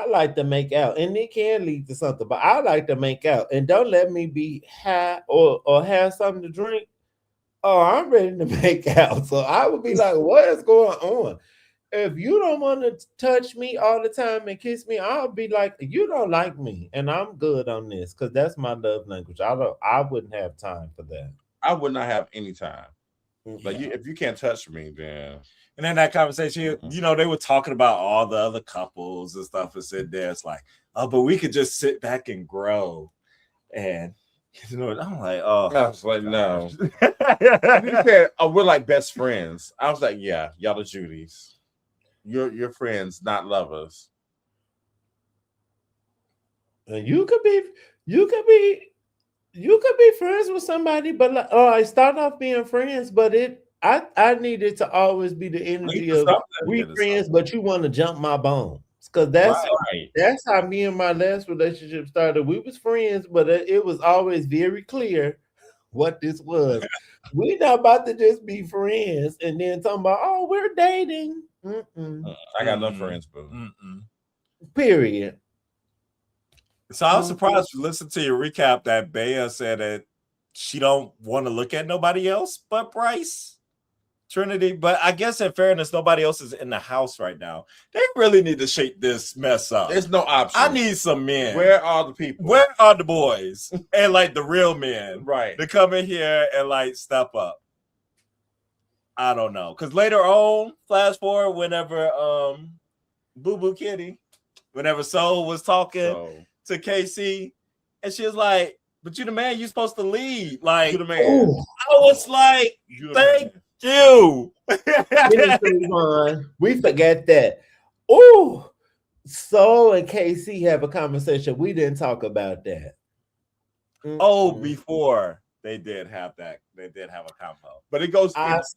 [SPEAKER 3] like to make out, and it can lead to something, but I like to make out. And don't let me be high or have something to drink. Oh, I'm ready to make out. So I would be like, what is going on? If you don't want to touch me all the time and kiss me, I'll be like, you don't like me. And I'm good on this because that's my love language. I wouldn't have time for that.
[SPEAKER 2] I would not have any time. Like if you can't touch me, then.
[SPEAKER 1] And then that conversation, they were talking about all the other couples and stuff and said there. It's like, oh, but we could just sit back and grow. And I'm like, oh.
[SPEAKER 2] I was like, no. He said, oh, we're like best friends. I was like, yeah, y'all are Judies. You're friends, not lovers.
[SPEAKER 3] And you could be friends with somebody, but I start off being friends, but I need it to always be the energy of we friends, but you want to jump my bones. Because that's how me and my last relationship started. We was friends, but it was always very clear what this was. We're not about to just be friends and then talking about, oh, we're dating.
[SPEAKER 2] I got no friends, boo.
[SPEAKER 3] Period.
[SPEAKER 1] So I was surprised to listen to your recap that Bea said that she don't want to look at nobody else but Bryce. Trinity, but I guess in fairness, nobody else is in the house right now. They really need to shake this mess up.
[SPEAKER 2] There's no option.
[SPEAKER 1] I need some men.
[SPEAKER 2] Where are the people?
[SPEAKER 1] Where are the boys and like the real men,
[SPEAKER 2] right,
[SPEAKER 1] to come in here and like step up? I don't know, because later on, flash forward, whenever Boo Boo Kitty, whenever Soul was talking to KC, and she was like, "But you the man, you supposed to lead." Like,
[SPEAKER 2] you the man.
[SPEAKER 1] I was like, "Thank you."
[SPEAKER 3] We forget that. Ooh, Soul and KC have a conversation. We didn't talk about that.
[SPEAKER 1] Oh, before they did have that. They did have a combo.
[SPEAKER 2] But it goes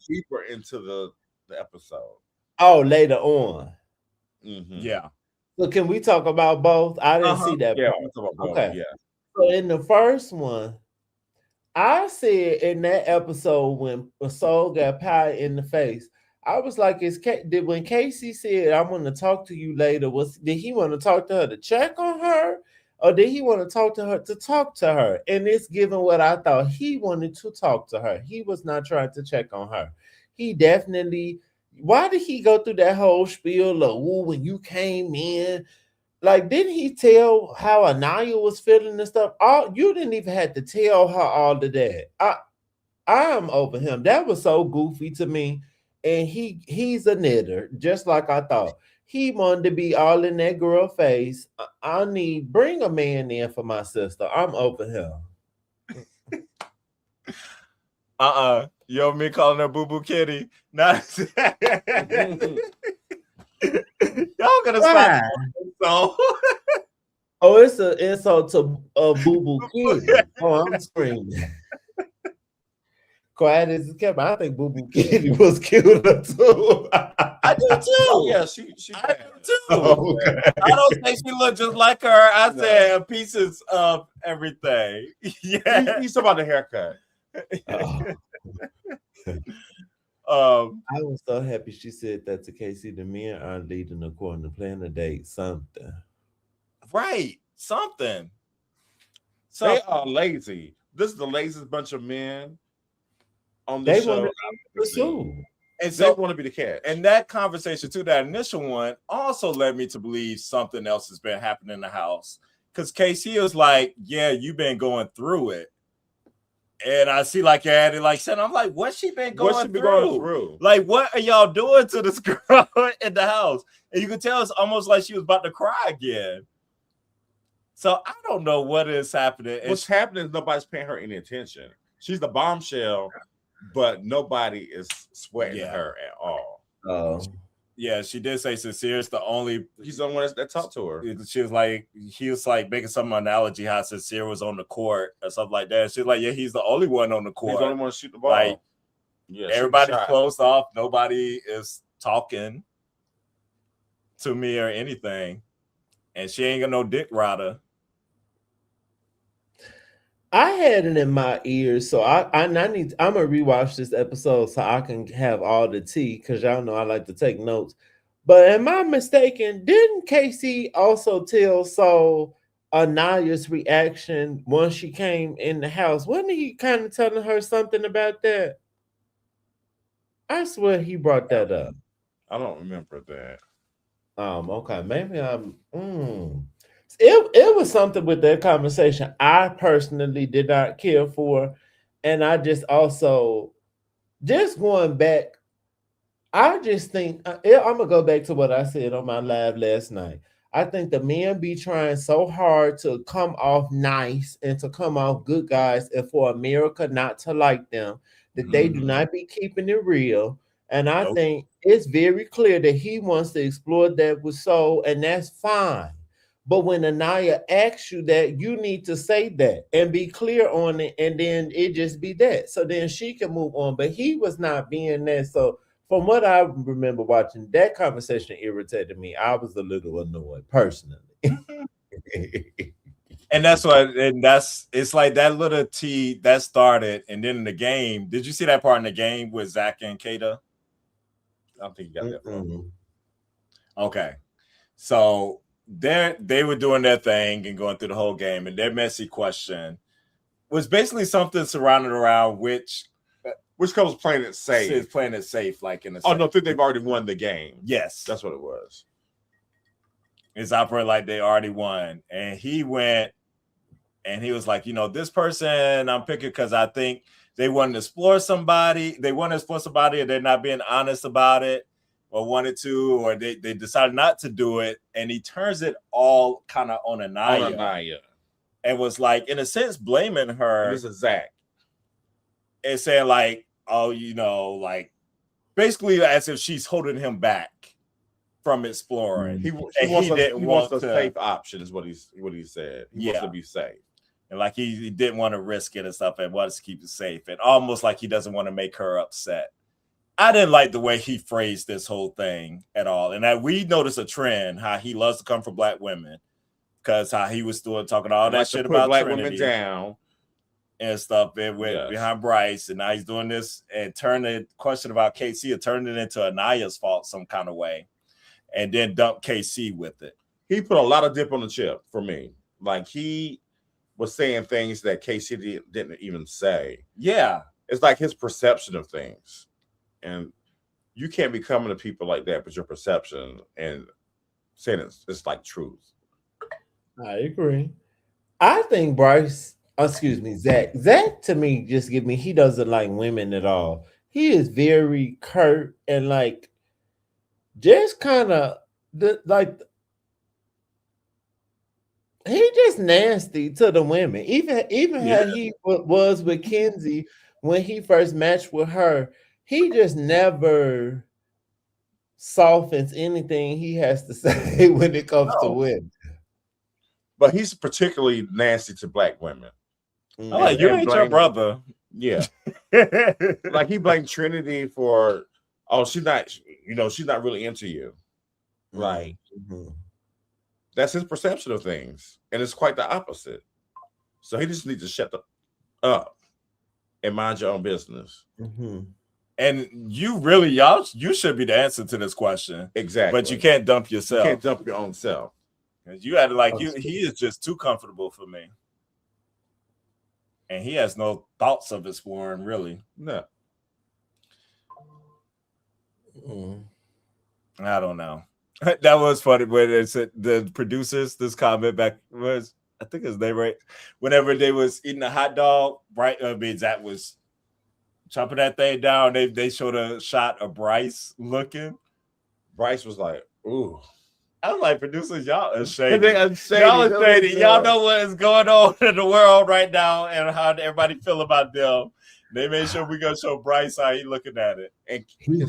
[SPEAKER 2] deeper into the episode.
[SPEAKER 3] Oh, later on.
[SPEAKER 1] Yeah.
[SPEAKER 3] So can we talk about both? I didn't see that.
[SPEAKER 2] Yeah, we talk about both.
[SPEAKER 3] Okay.
[SPEAKER 2] Yeah.
[SPEAKER 3] So in the first one, I said in that episode when Soul got pie in the face, I was like, when Casey said, "I'm going to talk to you later," did he want to talk to her to check on her, or did he want to talk to her to talk to her? And it's given what I thought he wanted to talk to her. He was not trying to check on her. He definitely. Why did he go through that whole spiel of, "Ooh, when you came in"? Like, didn't he tell how Anaya was feeling and stuff? You didn't even have to tell her all of that. I'm over him. That was so goofy to me. And he's a knitter, just like I thought. He wanted to be all in that girl face. Bring a man in for my sister. I'm over him.
[SPEAKER 1] You know me calling her Boo Boo Kitty. Not y'all gonna stop. So
[SPEAKER 3] oh, it's an insult to Boo Boo Kitty. Oh, I'm screaming. Quiet as it kept. I think Boo Boo Kitty was cuter too.
[SPEAKER 1] I do too.
[SPEAKER 2] Oh, yeah, she
[SPEAKER 1] I do too. Oh, okay. I don't think she looked just like her. I said pieces of everything. Yeah,
[SPEAKER 2] he's about the haircut.
[SPEAKER 3] I was so happy she said that to Casey. The men are leading according to plan a date. Something.
[SPEAKER 1] Right. Something.
[SPEAKER 2] They are lazy. This is the laziest bunch of men on the show. And so, they want to be the catch.
[SPEAKER 1] And that conversation too, that initial one, also led me to believe something else has been happening in the house. Because Casey was like, "Yeah, you've been going through it." And I see like you had it like said, I'm like, what's she been going through? Like, what are y'all doing to this girl in the house? And you can tell it's almost like she was about to cry again. So I don't know what is happening.
[SPEAKER 2] What's happening is nobody's paying her any attention. She's the bombshell, but nobody is sweating her at all.
[SPEAKER 3] Oh.
[SPEAKER 1] Yeah, she did say Sincere's the only.
[SPEAKER 2] He's the one that talked to her.
[SPEAKER 1] She was like, he was like making some analogy how Sincere was on the court or something like that. She's like, yeah, he's the only one on the court.
[SPEAKER 2] He's the only one to shoot the ball.
[SPEAKER 1] Like, everybody's closed off. Nobody is talking to me or anything, and she ain't got no dick rider.
[SPEAKER 3] I had it in my ears, so I'm gonna rewatch this episode so I can have all the tea, because y'all know I like to take notes. But am I mistaken? Didn't Casey also tell Soul Anaya's reaction once she came in the house? Wasn't he kind of telling her something about that? I swear he brought that up.
[SPEAKER 2] I don't remember that.
[SPEAKER 3] Okay, maybe I'm. It was something with that conversation I personally did not care for. And I just also, just going back, I just think, I'm going to go back to what I said on my live last night. I think the men be trying so hard to come off nice and to come off good guys, and for America not to like them, that they do not be keeping it real. And I think it's very clear that he wants to explore that with Soul, and that's fine. But when Anaya asks you that, you need to say that and be clear on it, and then it just be that. So then she can move on. But he was not being there. So from what I remember watching, that conversation irritated me. I was a little annoyed personally.
[SPEAKER 1] And that's what, and that's it's like that little T that started, and then in the game, did you see that part in the game with Zach and Kata?
[SPEAKER 2] I don't think you got that far.
[SPEAKER 1] Okay, so they were doing their thing and going through the whole game, and their messy question was basically something surrounded around which
[SPEAKER 2] couple's playing it safe.
[SPEAKER 1] is playing it safe, like in a
[SPEAKER 2] no, I think they've already won the game.
[SPEAKER 1] Yes,
[SPEAKER 2] that's what it was.
[SPEAKER 1] It's operating like they already won, and he went. And he was like, this person I'm picking because I think they want to explore somebody. They want to explore somebody and they're not being honest about it or wanted to, or they decided not to do it. And he turns it all kind of on Anaya. And was like, in a sense, blaming her.
[SPEAKER 2] This is Zach.
[SPEAKER 1] And saying like, oh, like basically as if she's holding him back from exploring.
[SPEAKER 2] He wants the safe option is what he said. He wants to be safe.
[SPEAKER 1] And like he didn't want to risk it and stuff and wants to keep it safe. And almost like he doesn't want to make her upset. I didn't like the way he phrased this whole thing at all. And we noticed a trend, how he loves to come for black women. Because how he was still talking all that shit about
[SPEAKER 2] black
[SPEAKER 1] Trinity
[SPEAKER 2] women down.
[SPEAKER 1] And stuff. It went behind Bryce. And now he's doing this and turned the question about KC and turned it into Anaya's fault some kind of way. And then dumped KC with it.
[SPEAKER 2] He put a lot of dip on the chip for me. Like he was saying things that KC didn't even say.
[SPEAKER 1] Yeah.
[SPEAKER 2] It's like his perception of things. And you can't be coming to people like that with your perception and saying it's like truth.
[SPEAKER 3] I agree. I think Zach to me just he doesn't like women at all. He is very curt and like just kind of he just nasty to the women. Even how he was with Kenzie when he first matched with her, he just never softens anything he has to say when it comes to women.
[SPEAKER 2] But he's particularly nasty to black women.
[SPEAKER 1] Oh, you ain't your brother.
[SPEAKER 2] Yeah. Like he blamed Trinity for, she's not really into you. Right. Mm-hmm. That's his perception of things. And it's quite the opposite. So he just needs to shut up and mind your own business.
[SPEAKER 3] Mm-hmm.
[SPEAKER 1] And you should be the answer to this question.
[SPEAKER 2] Exactly.
[SPEAKER 1] But you can't dump yourself.
[SPEAKER 2] You can't dump your own self.
[SPEAKER 1] You had to he is just too comfortable for me. And he has no thoughts of exploring, really.
[SPEAKER 2] No.
[SPEAKER 1] I don't know. That was funny when it said the producers, this comment back was, I think his name right. Whenever they was eating a hot dog, right? That was chopping that thing down. They showed a shot of Bryce looking.
[SPEAKER 2] Bryce was like, ooh.
[SPEAKER 1] I was like, producers, y'all are shady.
[SPEAKER 2] Y'all are shady.
[SPEAKER 1] Y'all know what is going on in the world right now and how everybody feel about them. They made sure we gonna show Bryce how he looking at it.
[SPEAKER 3] And he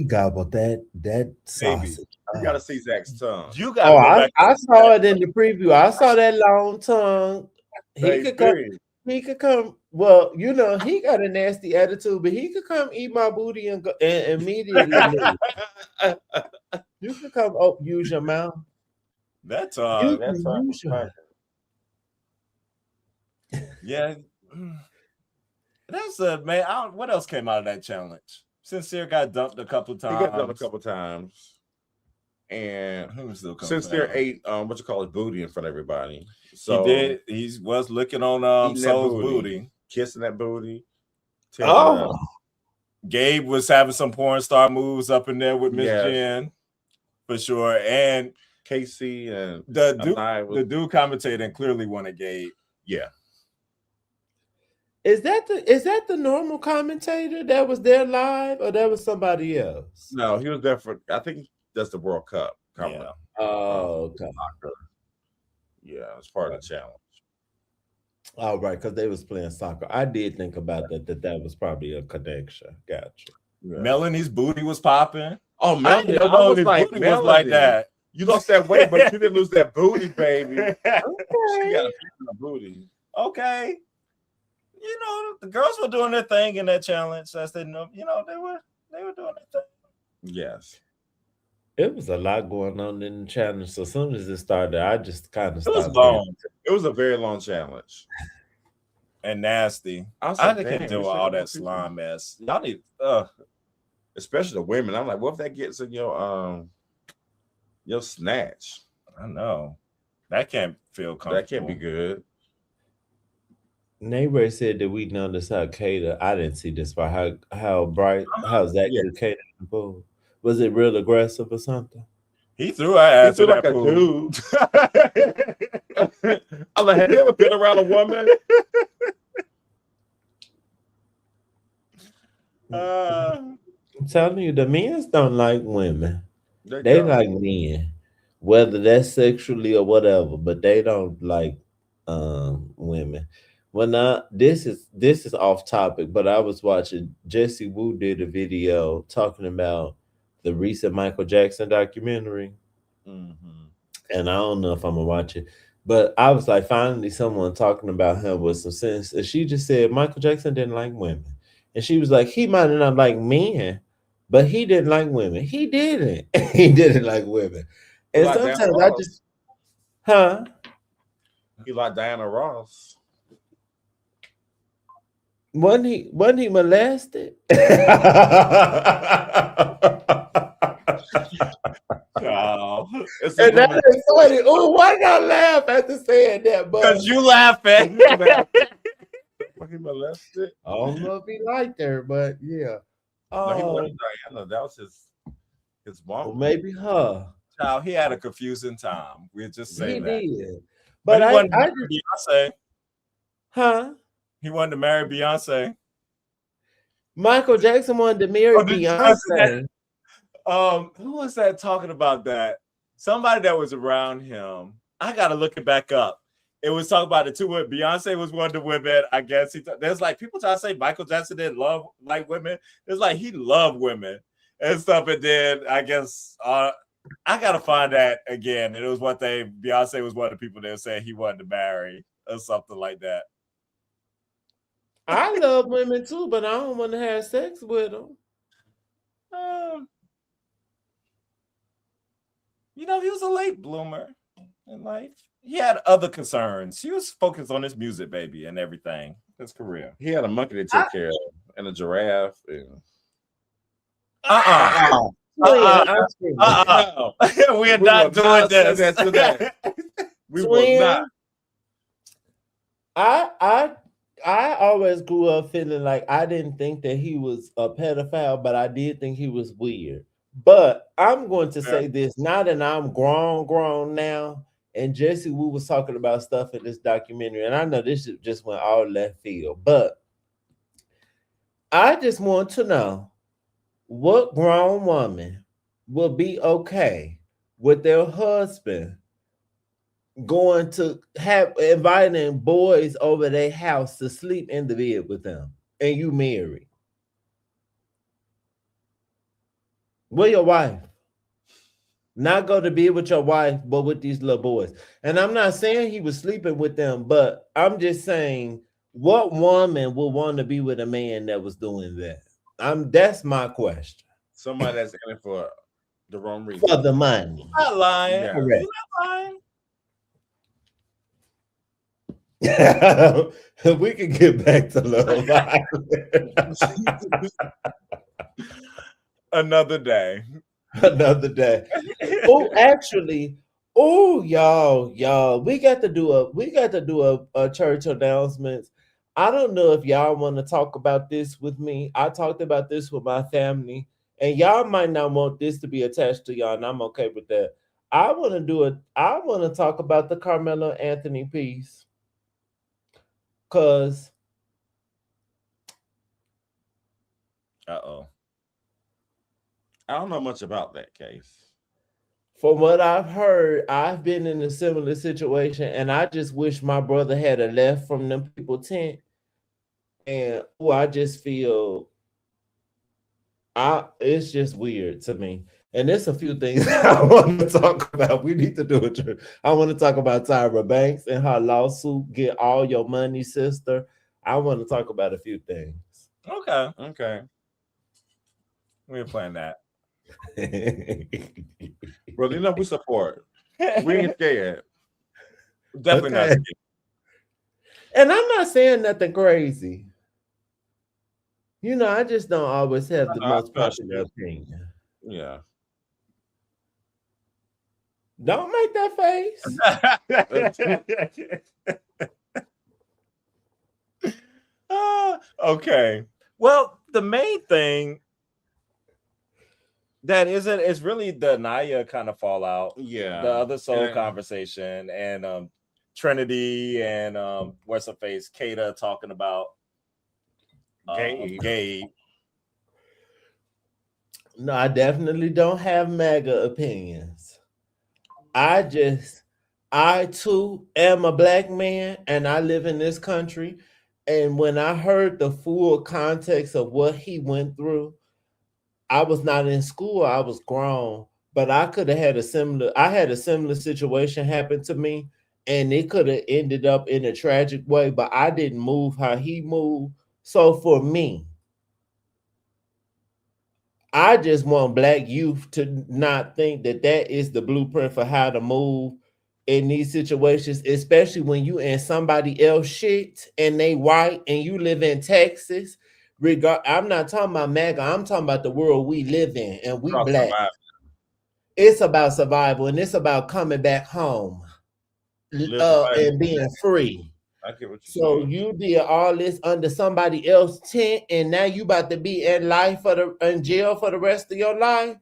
[SPEAKER 3] gobbled that sausage.
[SPEAKER 2] You gotta see Zach's tongue.
[SPEAKER 1] You got.
[SPEAKER 3] I saw it in the preview. I saw that long tongue. He could come. Well, he got a nasty attitude, but he could come eat my booty and go and immediately. You could come use your mouth.
[SPEAKER 1] That's yeah. That's man. What else came out of that challenge? Sincere got dumped a couple times.
[SPEAKER 2] He got dumped a couple times. And Sincere ate booty in front of everybody. So
[SPEAKER 1] he did. He was looking on Soul's booty,
[SPEAKER 2] kissing that booty.
[SPEAKER 1] Gabe was having some porn star moves up in there with Miss Jen, for sure. And
[SPEAKER 2] Casey and
[SPEAKER 1] the dude commentating clearly wanted Gabe.
[SPEAKER 2] Yeah.
[SPEAKER 3] Is that the normal commentator that was there live, or that was somebody else?
[SPEAKER 2] No, he was there for. I think that's the World Cup.
[SPEAKER 1] Yeah.
[SPEAKER 3] Oh, okay.
[SPEAKER 2] Yeah, it's part of the challenge.
[SPEAKER 3] Oh, right, because they was playing soccer. I did think about that was probably a connection. Gotcha.
[SPEAKER 1] Yeah. Melanie's booty was popping.
[SPEAKER 2] Oh, Melanie
[SPEAKER 1] was like that.
[SPEAKER 2] You lost that weight, but you didn't lose that booty, baby. Okay. She got a piece of booty.
[SPEAKER 1] Okay. The girls were doing their thing in that challenge. As they know, they were doing their thing.
[SPEAKER 2] Yes.
[SPEAKER 3] It was a lot going on in the challenge. So as soon as it started, I just kind of
[SPEAKER 1] It was
[SPEAKER 3] stopped paying.
[SPEAKER 1] long
[SPEAKER 2] It was a very long challenge.
[SPEAKER 1] and nasty.
[SPEAKER 2] I was
[SPEAKER 1] I
[SPEAKER 2] like,
[SPEAKER 1] can't
[SPEAKER 2] damn,
[SPEAKER 1] deal with
[SPEAKER 2] this
[SPEAKER 1] all
[SPEAKER 2] shit
[SPEAKER 1] that
[SPEAKER 2] more people.
[SPEAKER 1] slime mess. Y'all need
[SPEAKER 2] Especially the women. I'm like, what if that gets in your snatch?
[SPEAKER 1] I know. That can't feel comfortable.
[SPEAKER 2] That can't be good.
[SPEAKER 3] Neighbor said that we noticed how Kata. I didn't see this part. How bright? How Zach
[SPEAKER 2] Yeah.
[SPEAKER 3] did Kata in the pool? Was it real aggressive or something?
[SPEAKER 1] He threw her ass
[SPEAKER 2] He
[SPEAKER 1] in
[SPEAKER 2] threw like
[SPEAKER 1] that
[SPEAKER 2] a
[SPEAKER 1] pool.
[SPEAKER 2] dude. I'm like, have you ever been around a woman?
[SPEAKER 3] I'm telling you, the men don't like women. They
[SPEAKER 2] don't.
[SPEAKER 3] like men, whether that's sexually or whatever, but they don't like women. When I this is off topic, but I was watching Jesse Wu did a video talking about the recent Michael Jackson documentary,
[SPEAKER 2] Mhm.
[SPEAKER 3] and I don't know if I'm gonna watch it. But I was like, finally, someone talking about him with some sense. And she just said Michael Jackson didn't like women. And she was like, he might not like men, but he didn't like women. He didn't. He didn't like women.
[SPEAKER 2] He
[SPEAKER 3] And
[SPEAKER 2] like Diana
[SPEAKER 3] sometimes I
[SPEAKER 2] Ross.
[SPEAKER 3] just, huh?
[SPEAKER 2] He like Diana Ross.
[SPEAKER 3] Wasn't he molested?
[SPEAKER 1] Oh,
[SPEAKER 2] It's a
[SPEAKER 3] And that
[SPEAKER 2] woman.
[SPEAKER 3] is funny. Oh, why not laugh after saying that? But
[SPEAKER 1] because you laughing.
[SPEAKER 2] He molested.
[SPEAKER 3] I don't know if he liked her, but yeah.
[SPEAKER 2] No, he
[SPEAKER 3] Oh,
[SPEAKER 2] liked Diana. That was his
[SPEAKER 3] or
[SPEAKER 2] mom.
[SPEAKER 3] maybe her.
[SPEAKER 1] Child, he had a confusing time. We'll just say
[SPEAKER 3] He
[SPEAKER 1] that.
[SPEAKER 3] did.
[SPEAKER 1] But
[SPEAKER 3] But
[SPEAKER 1] he
[SPEAKER 3] I
[SPEAKER 1] wanted to
[SPEAKER 3] just,
[SPEAKER 1] marry Beyonce.
[SPEAKER 3] huh?
[SPEAKER 1] He wanted to marry Beyonce.
[SPEAKER 3] Michael Jackson wanted to marry
[SPEAKER 1] Oh, did you not see that?
[SPEAKER 3] Beyonce.
[SPEAKER 1] Who was that talking about that? Somebody that was around him. I gotta look it back up. It was talking about the two women. Beyonce was one of the women. I guess there's like people trying to say Michael Jackson didn't love like women. It's like he loved women and stuff. And then I guess I gotta find that again. And it was Beyonce was one of the people that said he wanted to marry or something like that.
[SPEAKER 3] I love women too, but I don't want to have sex with them.
[SPEAKER 1] You know, he was a late bloomer in life. He had other concerns. He was focused on his music, baby, and everything. His career.
[SPEAKER 2] He had a monkey to take care of, and a giraffe. And...
[SPEAKER 1] We are not doing this
[SPEAKER 2] today. We will
[SPEAKER 3] Twin,
[SPEAKER 2] not.
[SPEAKER 3] I always grew up feeling like I didn't think that he was a pedophile, but I did think he was weird. But I'm going to say this now that I'm grown now, and Jesse Wu was talking about stuff in this documentary, and I know this just went all left field, but I just want to know what grown woman will be okay with their husband going to have inviting boys over their house to sleep in the bed with them, and you married. Where your wife? Not go to bed with your wife, but with these little boys. And I'm not saying he was sleeping with them, but I'm just saying, what woman would want to be with a man that was doing that? That's my question.
[SPEAKER 2] Somebody that's in it for the wrong reason.
[SPEAKER 3] For the money.
[SPEAKER 1] Not lying.
[SPEAKER 2] Yeah.
[SPEAKER 3] Correct.
[SPEAKER 1] You're not lying.
[SPEAKER 3] We can get back to Love Island.
[SPEAKER 1] Another day.
[SPEAKER 3] Another day. Oh, actually, y'all, we got to do a church announcements. I don't know if y'all want to talk about this with me. I talked about this with my family, and y'all might not want this to be attached to y'all, and I'm okay with that. I want to talk about the Carmelo Anthony piece. Cause
[SPEAKER 2] I don't know much about that case.
[SPEAKER 3] from what I've heard, I've been in a similar situation, and I just wish my brother had left from them people tent. And I just feel it's just weird to me. And there's a few things I want to talk about. We need to do it. I want to talk about Tyra Banks and her lawsuit, Get All Your Money, Sister. I want to talk about a few things.
[SPEAKER 1] Okay. We're playing that.
[SPEAKER 2] Bro, you know we support. We ain't scared.
[SPEAKER 1] Definitely not
[SPEAKER 3] Okay.
[SPEAKER 1] scared.
[SPEAKER 3] And I'm not saying nothing crazy. You know, I just don't always have the
[SPEAKER 2] I
[SPEAKER 3] most
[SPEAKER 2] trust
[SPEAKER 3] popular
[SPEAKER 2] you.
[SPEAKER 3] opinion.
[SPEAKER 2] Yeah.
[SPEAKER 3] Don't make that face.
[SPEAKER 1] Okay. Well, the main thing that isn't is really the Naya kind of fallout.
[SPEAKER 2] Yeah.
[SPEAKER 1] The other soul
[SPEAKER 2] And-
[SPEAKER 1] conversation and Trinity and what's her face, Kata talking about Gabe.
[SPEAKER 3] No, I definitely don't have MAGA opinions. I too am a black man and I live in this country. And when I heard the full context of what he went through, I was not in school, I was grown, but I could have had a similar situation happen to me, and it could have ended up in a tragic way, but I didn't move how he moved. So for me, I just want black youth to not think that that is the blueprint for how to move in these situations, especially when you in somebody else shit and they white and you live in Texas. I'm not talking about MAGA. I'm talking about the world we live in and we black.
[SPEAKER 2] survive.
[SPEAKER 3] It's about survival and it's about coming back home and being free.
[SPEAKER 2] I get what
[SPEAKER 3] So
[SPEAKER 2] you're saying.
[SPEAKER 3] you did all this under somebody else's tent, and now you about to be in jail for the rest of your life.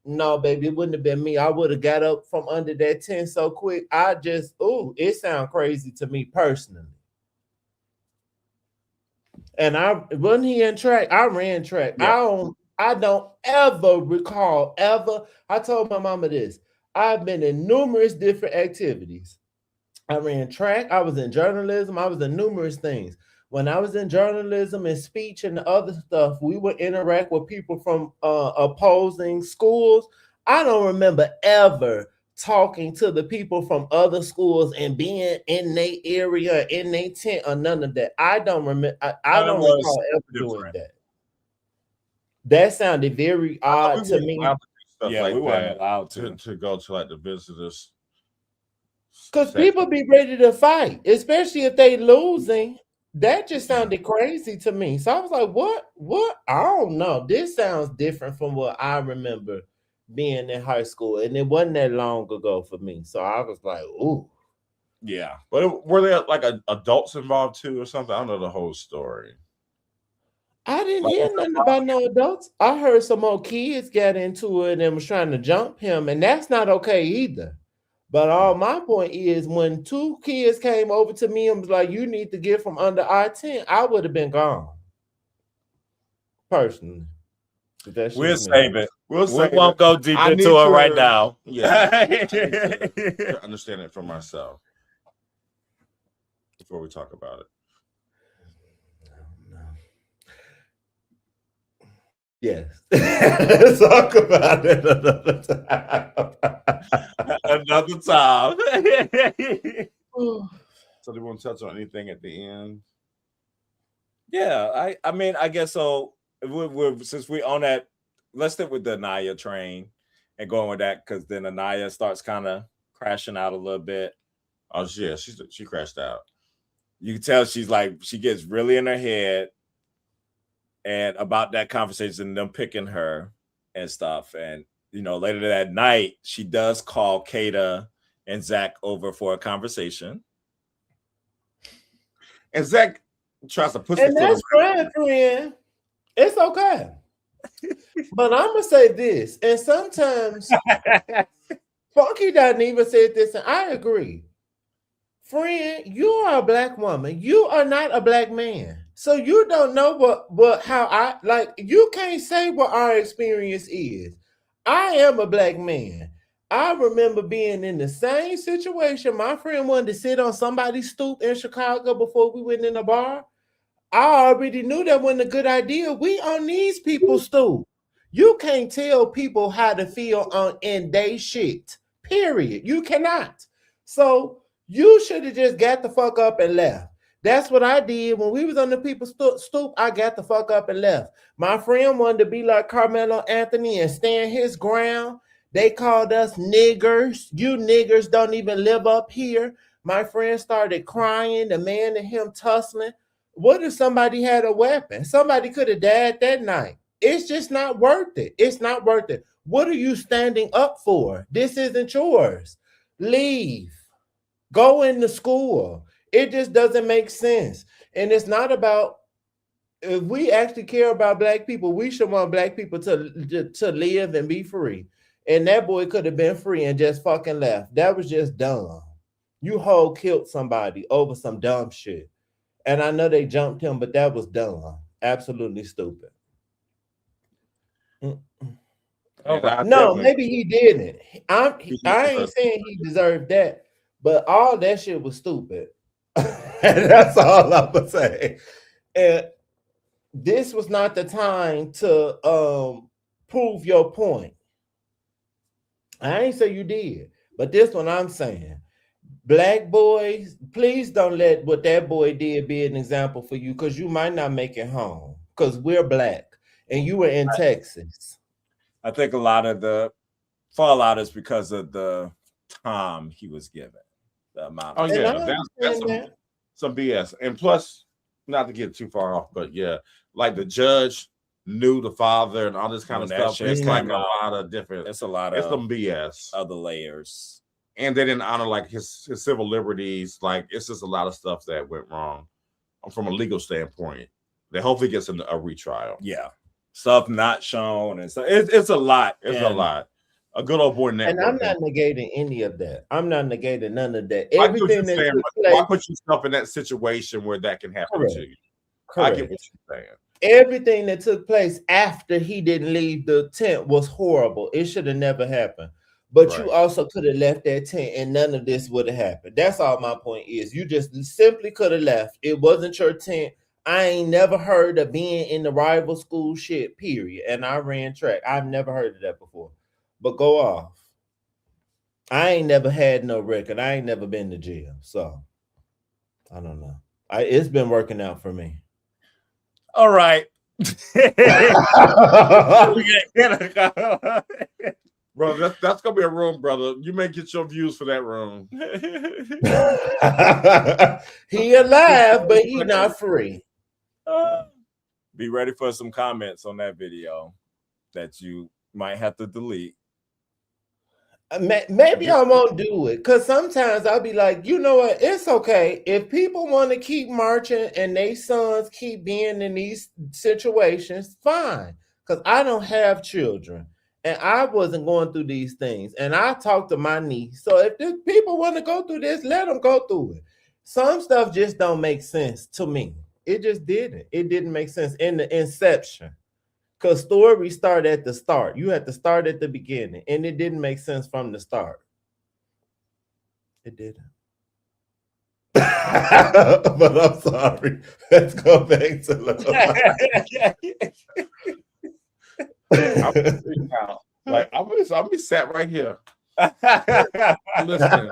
[SPEAKER 3] No, baby, it wouldn't have been me. I would have got up from under that tent so quick. It sounds crazy to me personally. And I ran track. Yeah. I don't ever recall I told my mama this. I've been in numerous different activities. I ran track. I was in journalism. I was in numerous things. When I was in journalism and speech and other stuff, we would interact with people from opposing schools. I don't remember ever talking to the people from other schools and being in their area, in their tent, or none of that. I don't remember. I don't recall ever doing that. That sounded very odd to me.
[SPEAKER 1] Yeah, we weren't allowed to
[SPEAKER 2] go to like the visitors.
[SPEAKER 3] Because people be ready to fight, especially if they losing. That just sounded crazy to me. So I was like, what? I don't know. This sounds different from what I remember being in high school. And it wasn't that long ago for me. So I was like, ooh.
[SPEAKER 1] Yeah.
[SPEAKER 2] But were there like adults involved too or something? I don't know the whole story.
[SPEAKER 3] I didn't hear nothing about no adults. I heard some old kids got into it and was trying to jump him. And that's not okay either. But all my point is, when two kids came over to me and was like, you need to get from under our tent, I would have been gone. Personally.
[SPEAKER 1] We'll save it. We won't go deep into it right now.
[SPEAKER 2] Yeah. To understand it for myself before we talk about it.
[SPEAKER 3] Yes. Let's talk about it another
[SPEAKER 2] time. So do you want to touch on anything at the end?
[SPEAKER 1] Yeah, I mean, I guess so. Since we on that, let's stick with the Naya train and going with that, because then Naya starts kind of crashing out a little bit.
[SPEAKER 2] Oh yeah, she crashed out.
[SPEAKER 1] You can tell she gets really in her head and about that conversation, them picking her and stuff. And later that night, she does call Kata and Zach over for a conversation.
[SPEAKER 2] And Zach tries to push
[SPEAKER 3] and that's fine, friend. It's okay. But I'm gonna say this, and sometimes Funky doesn't even say this, and I agree. Friend, you are a black woman. You are not a black man. So you don't know you can't say what our experience is. I am a black man. I remember being in the same situation. My friend wanted to sit on somebody's stoop in Chicago before we went in a bar. I already knew that wasn't a good idea. We on these people's stoop. You can't tell people how to feel in they shit. Period. You cannot. So you should have just got the fuck up and left. That's what I did when we was on the people stoop. I got the fuck up and left. My friend wanted to be like Carmelo Anthony and stand his ground. They called us niggers. You niggers don't even live up here. My friend started crying. The man and him tussling. What if somebody had a weapon? Somebody could have died that night. It's just not worth it. It's not worth it. What are you standing up for? This isn't yours. Leave. Go into school. It just doesn't make sense. And it's not about, if we actually care about black people, we should want black people to live and be free. And that boy could have been free and just fucking left. That was just dumb. You whole killed somebody over some dumb shit. And I know they jumped him, but that was dumb. Absolutely stupid. No, maybe he didn't. I ain't saying he deserved that, but all that shit was stupid. That's all I'm gonna say. And this was not the time to prove your point. I ain't say you did, but this one I'm saying. Black boys, please don't let what that boy did be an example for you, because you might not make it home, because we're black and you were in Texas.
[SPEAKER 1] I think a lot of the fallout is because of the time he was given. The amount of
[SPEAKER 2] that's some BS. And plus, not to get too far off, but yeah, like the judge knew the father and all this kind of stuff. It's like a lot of different.
[SPEAKER 1] It's a lot of
[SPEAKER 2] some BS.
[SPEAKER 1] Other layers.
[SPEAKER 2] And they didn't honor like his civil liberties. Like it's just a lot of stuff that went wrong from a legal standpoint. That hopefully gets a retrial.
[SPEAKER 1] Yeah, stuff not shown, and so it's a lot.
[SPEAKER 2] It's a lot. A good old boy network.
[SPEAKER 3] And I'm not negating any of that. I'm not negating none of that. Everything that
[SPEAKER 2] why put yourself in that situation where that can happen to you? Correct. I get what you're saying.
[SPEAKER 3] Everything that took place after he didn't leave the tent was horrible. It should have never happened. But you also could have left that tent and none of this would have happened. That's all my point is. You just simply could have left. It wasn't your tent. I ain't never heard of being in the rival school shit, period. And I ran track. I've never heard of that before. But go off. I ain't never had no record. I ain't never been to jail. So I don't know. It's been working out for me.
[SPEAKER 1] All right.
[SPEAKER 2] Bro, that's gonna be a room, brother. You may get your views for that room.
[SPEAKER 3] He alive, but he not free.
[SPEAKER 1] Be ready for some comments on that video that you might have to delete.
[SPEAKER 3] Maybe I won't do it, because sometimes I'll be like, you know what, it's okay if people want to keep marching and they sons keep being in these situations, fine, because I don't have children and I wasn't going through these things, and I talked to my niece. So if the people want to go through this, let them go through it. Some stuff just don't make sense to me. It just didn't. It didn't make sense in the inception. Because stories start at the start. You have to start at the beginning. And it didn't make sense from the start. It didn't. But I'm sorry. Let's go back to love.
[SPEAKER 2] I'll be sat right here.
[SPEAKER 3] Listen.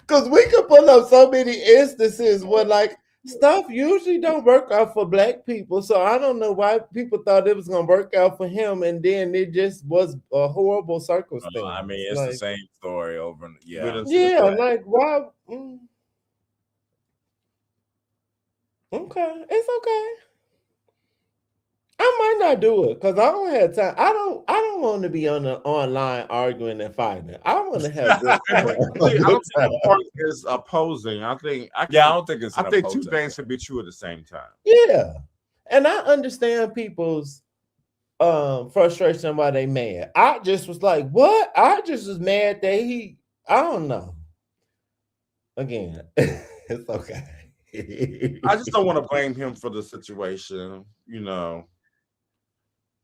[SPEAKER 3] Because we could pull up so many instances where like stuff usually don't work out for black people. So I don't know why people thought it was gonna work out for him, and then it just was a horrible circumstance.
[SPEAKER 1] I mean, it's like, the same story over. Yeah,
[SPEAKER 3] like why? Okay, it's okay. I might not do it because I don't have time. I don't want to be on the online arguing and fighting. I want to have good
[SPEAKER 2] I don't think part is opposing. I don't think it's. I think two things can be true at the same time.
[SPEAKER 3] Yeah, and I understand people's frustration why they mad. I just was like, what? I just was mad that he. I don't know. Again, it's okay.
[SPEAKER 2] I just don't want to blame him for the situation, you know.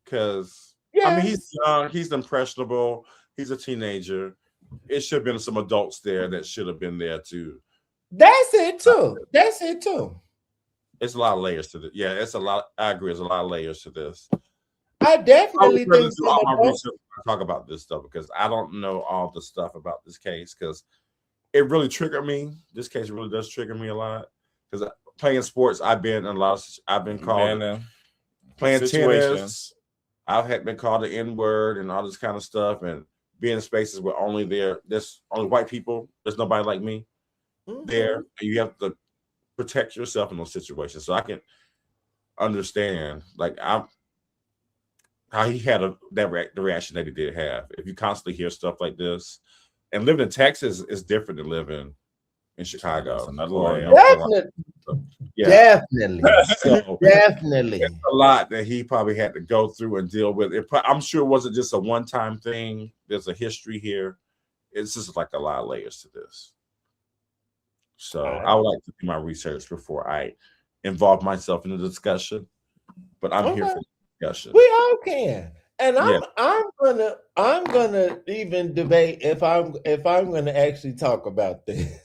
[SPEAKER 2] Because I mean, he's young, he's impressionable, he's a teenager. It should have been some adults there that should have been there too.
[SPEAKER 3] That's it too.
[SPEAKER 2] It's a lot of layers to this. Yeah, it's a lot. I agree. There's a lot of layers to this.
[SPEAKER 3] I definitely think
[SPEAKER 2] do all my research to talk about this stuff because I don't know all the stuff about this case because it really triggered me. This case really does trigger me a lot. because playing sports, I've been in a lot. I've been called playing
[SPEAKER 1] situations.
[SPEAKER 2] tennis. I've had been called the N-word and all this kind of stuff, and being in spaces where there's only white people. There's nobody like me there. And you have to protect yourself in those situations. So I can understand, like, how he had the reaction that he did have. If you constantly hear stuff like this, and living in Texas is different than living in Chicago.
[SPEAKER 3] Definitely.
[SPEAKER 2] So,
[SPEAKER 3] definitely.
[SPEAKER 2] It's a lot that he probably had to go through and deal with. I'm sure it wasn't just a one-time thing. There's a history here. It's just like a lot of layers to this. So I would like to do my research before I involve myself in the discussion. But I'm here for the discussion.
[SPEAKER 3] We all can. And I'm gonna even debate if I'm gonna actually talk about this.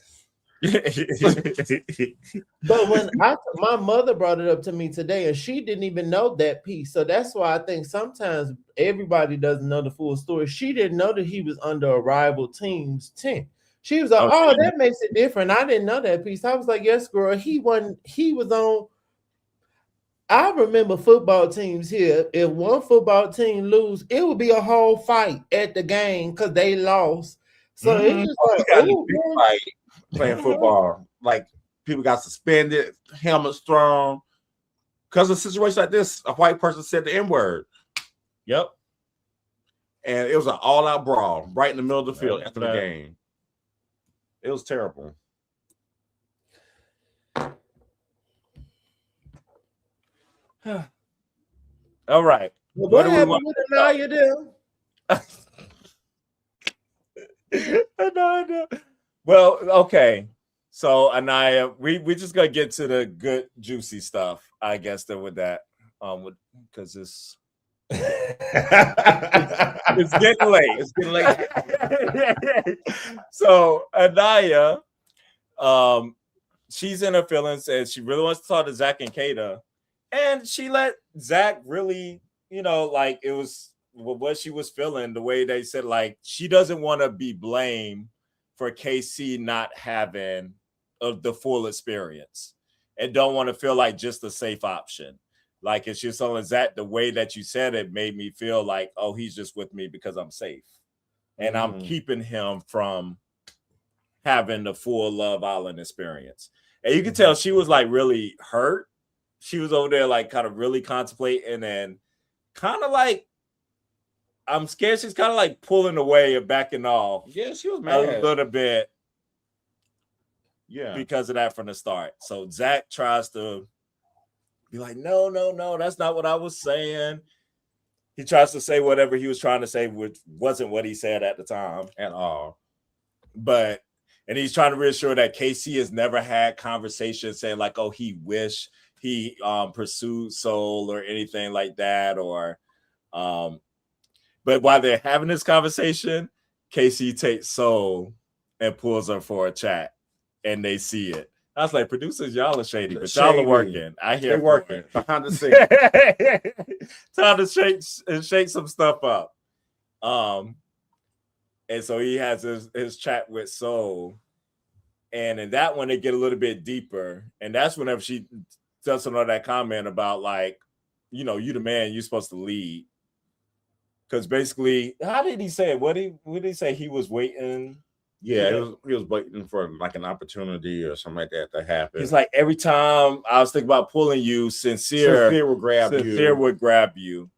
[SPEAKER 3] But when my mother brought it up to me today, and she didn't even know that piece. So that's why I think sometimes everybody doesn't know the full story. She didn't know that he was under a rival team's tent. She was like, "Oh, that makes it different." I didn't know that piece. I was like, "Yes, girl." He was on. I remember football teams here. If one football team lose, it would be a whole fight at the game because they lost. So it's just like,
[SPEAKER 2] fight playing football. Like, people got suspended, helmets thrown. Because of a situation like this, a white person said the N-word.
[SPEAKER 1] Yep.
[SPEAKER 2] And it was an all-out brawl right in the middle of the field after the game. It was terrible.
[SPEAKER 1] All right.
[SPEAKER 3] What do we want with Anaya
[SPEAKER 1] there? Well, okay. So Anaya, we just gonna get to the good juicy stuff, I guess. Then with that, because it's getting late. It's getting late. So Anaya, she's in her feelings and she really wants to talk to Zach and Kata. And she let Zach really, like, it was what she was feeling, the way they said, like, she doesn't want to be blamed for KC not having the full experience and don't want to feel like just a safe option. Like, it's just telling Zach, the way that you said it made me feel like, oh, he's just with me because I'm safe. And I'm keeping him from having the full Love Island experience. And you can tell she was, like, really hurt. She was over there, like, kind of really contemplating and kind of like, I'm scared she's kind of like pulling away or backing off.
[SPEAKER 2] Yeah, she was mad
[SPEAKER 1] a little bit.
[SPEAKER 2] Yeah.
[SPEAKER 1] Because of that from the start. So Zach tries to be like, no, that's not what I was saying. He tries to say whatever he was trying to say, which wasn't what he said at the time at all. And he's trying to reassure that KC has never had conversations saying like, oh, he wished he pursued Soul or anything like that, or but while they're having this conversation, KC takes Soul and pulls her for a chat, and they see it. I was like, producers, y'all are shady, but y'all are working. I hear
[SPEAKER 2] they're working behind the scenes.
[SPEAKER 1] Time to shake some stuff up. And so he has his chat with Soul, and in that one they get a little bit deeper, and that's whenever she does some of that comment about like, you the man, you're supposed to lead. Because basically, how did he say it? What did he say? He was waiting.
[SPEAKER 2] Yeah, he was waiting for like an opportunity or something like that to happen.
[SPEAKER 1] He's like, every time I was thinking about pulling you, Sincere
[SPEAKER 2] would
[SPEAKER 1] grab you,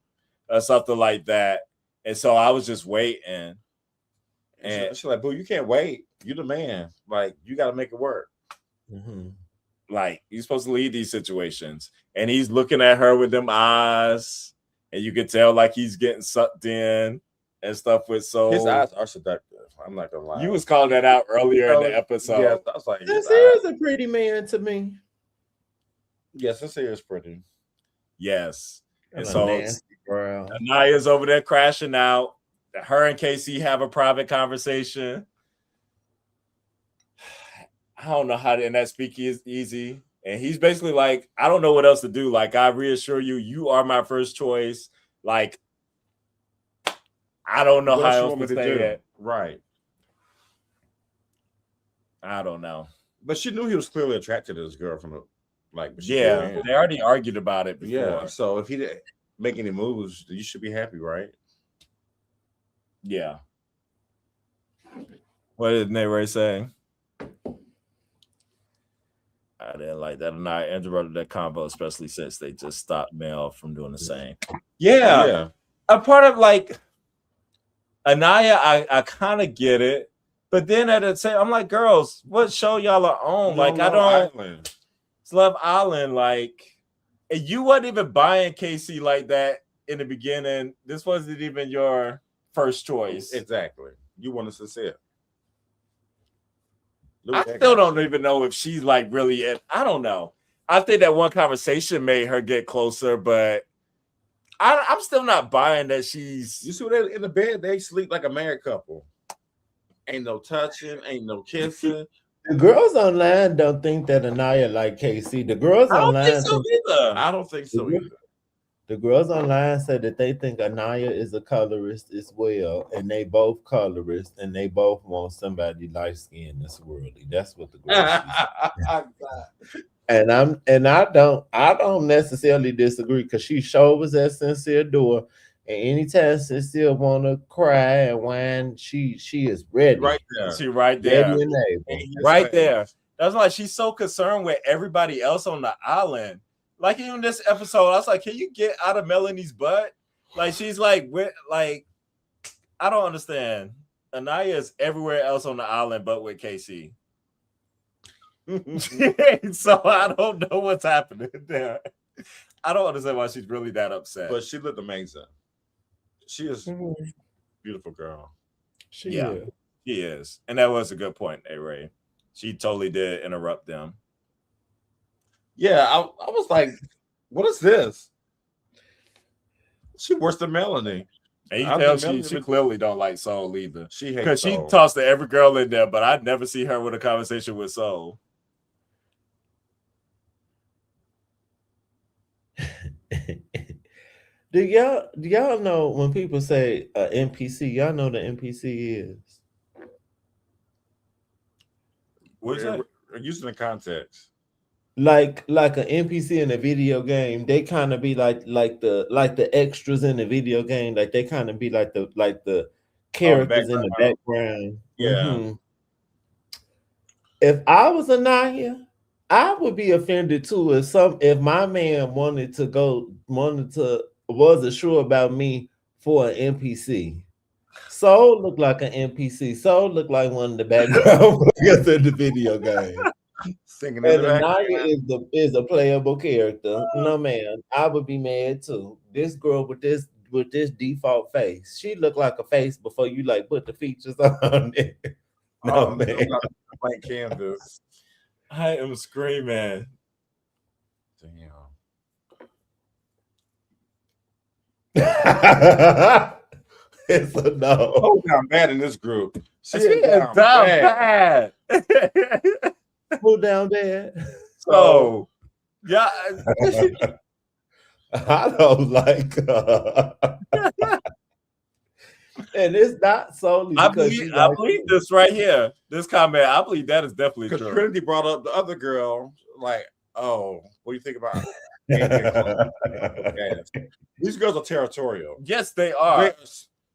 [SPEAKER 1] or something like that. And so I was just waiting.
[SPEAKER 2] And she's like, boo, you can't wait. You're the man. Like, you got to make it work.
[SPEAKER 3] Mm-hmm.
[SPEAKER 1] Like, you're supposed to lead these situations. And he's looking at her with them eyes. And you can tell like he's getting sucked in and stuff with Soul.
[SPEAKER 2] His eyes are seductive. I'm not gonna lie.
[SPEAKER 1] You was calling that out earlier in the episode.
[SPEAKER 2] Yeah, I was like,
[SPEAKER 3] Sincere is a pretty man to me.
[SPEAKER 2] Yes, Sincere is pretty.
[SPEAKER 1] Yes. And
[SPEAKER 3] That's
[SPEAKER 1] so Anaya's over there crashing out. Her and Casey have a private conversation. I don't know how to, and that speak is easy. And he's basically like, I don't know what else to do. Like, I reassure you, you are my first choice. Like, I don't know how else to say it.
[SPEAKER 2] Right.
[SPEAKER 1] I don't know.
[SPEAKER 2] But she knew he was clearly attracted to this girl from the like.
[SPEAKER 1] Yeah, they already argued about it before.
[SPEAKER 2] Yeah, so if he didn't make any moves, you should be happy, right?
[SPEAKER 1] Yeah. What did Nate say? I didn't like that. And I interrupted that combo, especially since they just stopped Mel from doing the same. Yeah. A part of like Anaya, I kind of get it. But then at the same, I'm like, girls, what show y'all are on? Like, I don't. Island. It's Love Island. Like, and you wasn't even buying Casey like that in the beginning. This wasn't even your first choice.
[SPEAKER 2] Exactly. You wanted to see it.
[SPEAKER 1] I still don't even know if she's like really. I don't know. I think that one conversation made her get closer, but I'm still not buying that she's.
[SPEAKER 2] You see what they in the bed? They sleep like a married couple. Ain't no touching, ain't no kissing.
[SPEAKER 3] The girls online don't think that Anaya like Casey. The girls online
[SPEAKER 2] I don't think so either.
[SPEAKER 3] The girls online said that they think Anaya is a colorist as well, and they both colorists, and they both want somebody light skinned that's worldly. That's what the girls and I don't necessarily disagree because she sure was at Sincere Door, and anytime Sincere want to cry and whine, she is ready.
[SPEAKER 1] Right there. She right there. Right there. That's like she's so concerned with everybody else on the island. Like even this episode, I was like, can you get out of Melanie's butt? Like she's like, I don't understand. Anaya is everywhere else on the island but with Casey. So I don't know what's happening there. I don't understand why she's really that upset.
[SPEAKER 2] But she looked amazing. She is a beautiful girl.
[SPEAKER 1] She is. And that was a good point, A-Ray. She totally did interrupt them.
[SPEAKER 2] Yeah, I was like, what is this? She worse than Melanie.
[SPEAKER 1] And you tell she clearly don't like Soul either.
[SPEAKER 2] She hates
[SPEAKER 1] because she talks to every girl in there, but I'd never see her with a conversation with Soul.
[SPEAKER 3] Do y'all know when people say NPC, y'all know what the NPC is?
[SPEAKER 2] What's that? Using the context.
[SPEAKER 3] Like an NPC in a video game, they kind of be like the extras in the video game, like they kind of be like the characters in the background.
[SPEAKER 2] Yeah.
[SPEAKER 3] Mm-hmm. If I was Anaya, I would be offended too if my man wasn't sure about me for an NPC. Soul looked like an NPC. Soul looked like one of the background players in the video game.
[SPEAKER 2] Singing
[SPEAKER 3] and Anaya is a playable character. No man, I would be mad too. This girl with this default face, she looked like a face before you like put the features on it. No man,
[SPEAKER 2] blank canvas.
[SPEAKER 1] I am screaming.
[SPEAKER 2] Damn.
[SPEAKER 3] It's a no.
[SPEAKER 2] Oh, down bad in this group.
[SPEAKER 1] She is down bad.
[SPEAKER 3] Who down bad?
[SPEAKER 1] So, yeah.
[SPEAKER 3] I don't like her. And it's not solely because
[SPEAKER 1] I believe this right here. This comment, I believe that is definitely true.
[SPEAKER 2] Trinity brought up the other girl, like, oh, what do you think about it? These girls are territorial.
[SPEAKER 1] Yes, they are.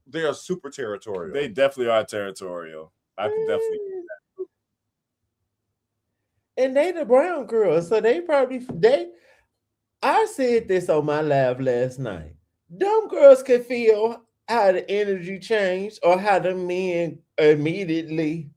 [SPEAKER 2] They are super territorial.
[SPEAKER 1] They definitely are territorial. I can definitely do that.
[SPEAKER 3] And they the brown girls, so I said this on my live last night. Them girls can feel how the energy changed or how the men immediately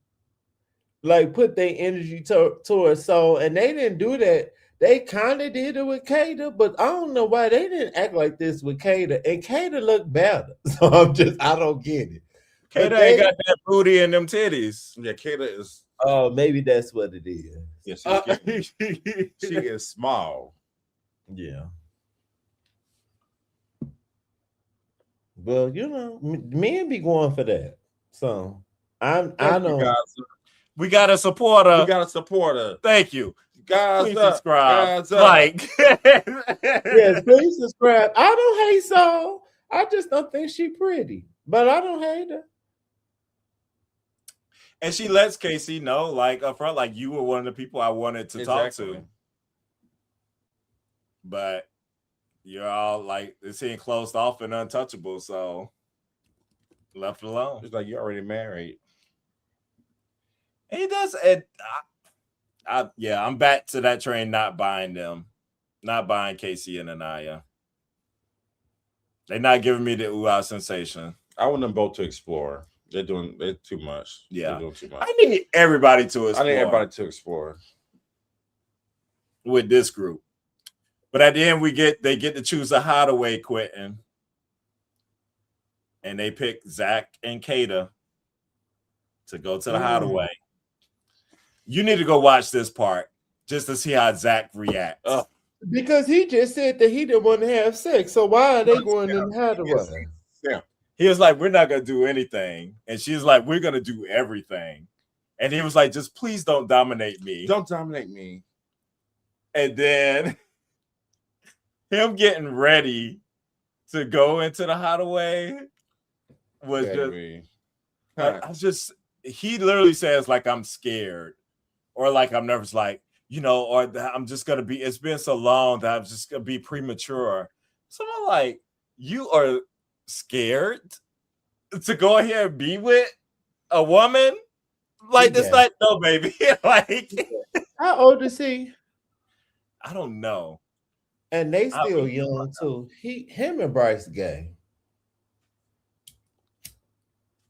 [SPEAKER 3] like put their energy towards Soul, and they didn't do that. They kind of did it with Kata, but I don't know why they didn't act like this with Kata. And Kata looked better. So I don't get it.
[SPEAKER 1] Kata ain't got that booty and them titties.
[SPEAKER 2] Yeah, Kata is.
[SPEAKER 3] Oh, maybe that's what it is.
[SPEAKER 2] Yes, she is small.
[SPEAKER 3] Yeah. Well, men be going for that. So I know.
[SPEAKER 1] We got a supporter.
[SPEAKER 2] We got a supporter.
[SPEAKER 1] Thank you.
[SPEAKER 2] Guys,
[SPEAKER 1] please subscribe.
[SPEAKER 2] Like.
[SPEAKER 3] Yes, please subscribe. I don't hate Soul. I just don't think she pretty. But I don't hate her.
[SPEAKER 1] And she lets Casey know, like up front, like you were one of the people I wanted to talk to. But you're all like it seemed closed off and untouchable, so left alone.
[SPEAKER 2] It's like you're already married.
[SPEAKER 1] And he does it. I'm back to that train, not buying Casey and Anaya. They're not giving me the ooh sensation.
[SPEAKER 2] I want them both to explore. They're too much.
[SPEAKER 1] Yeah.
[SPEAKER 2] They're doing too much.
[SPEAKER 1] I need everybody to explore.
[SPEAKER 2] I need everybody to explore
[SPEAKER 1] with this group. But at the end, they get to choose a hideaway, Quentin. And they pick Zach and Kata to go to the hideaway. You need to go watch this part just to see how Zach reacts.
[SPEAKER 3] Because he just said that he didn't want to have sex. So why are they going in the hideaway?
[SPEAKER 2] Yeah.
[SPEAKER 1] He was like, we're not going to do anything. And she's like, we're going to do everything. And he was like, just please don't dominate me.
[SPEAKER 2] Don't dominate me.
[SPEAKER 1] And then him getting ready to go into the hideaway was he literally says, like, I'm scared. Or like, I'm nervous, like, or I'm just going to be, it's been so long that I'm just going to be premature. So I'm like, you are scared to go ahead and be with a woman? Like, this like, no, baby. Like,
[SPEAKER 3] how old is he?
[SPEAKER 1] I don't know.
[SPEAKER 3] And they still young too. Him and Bryce gay.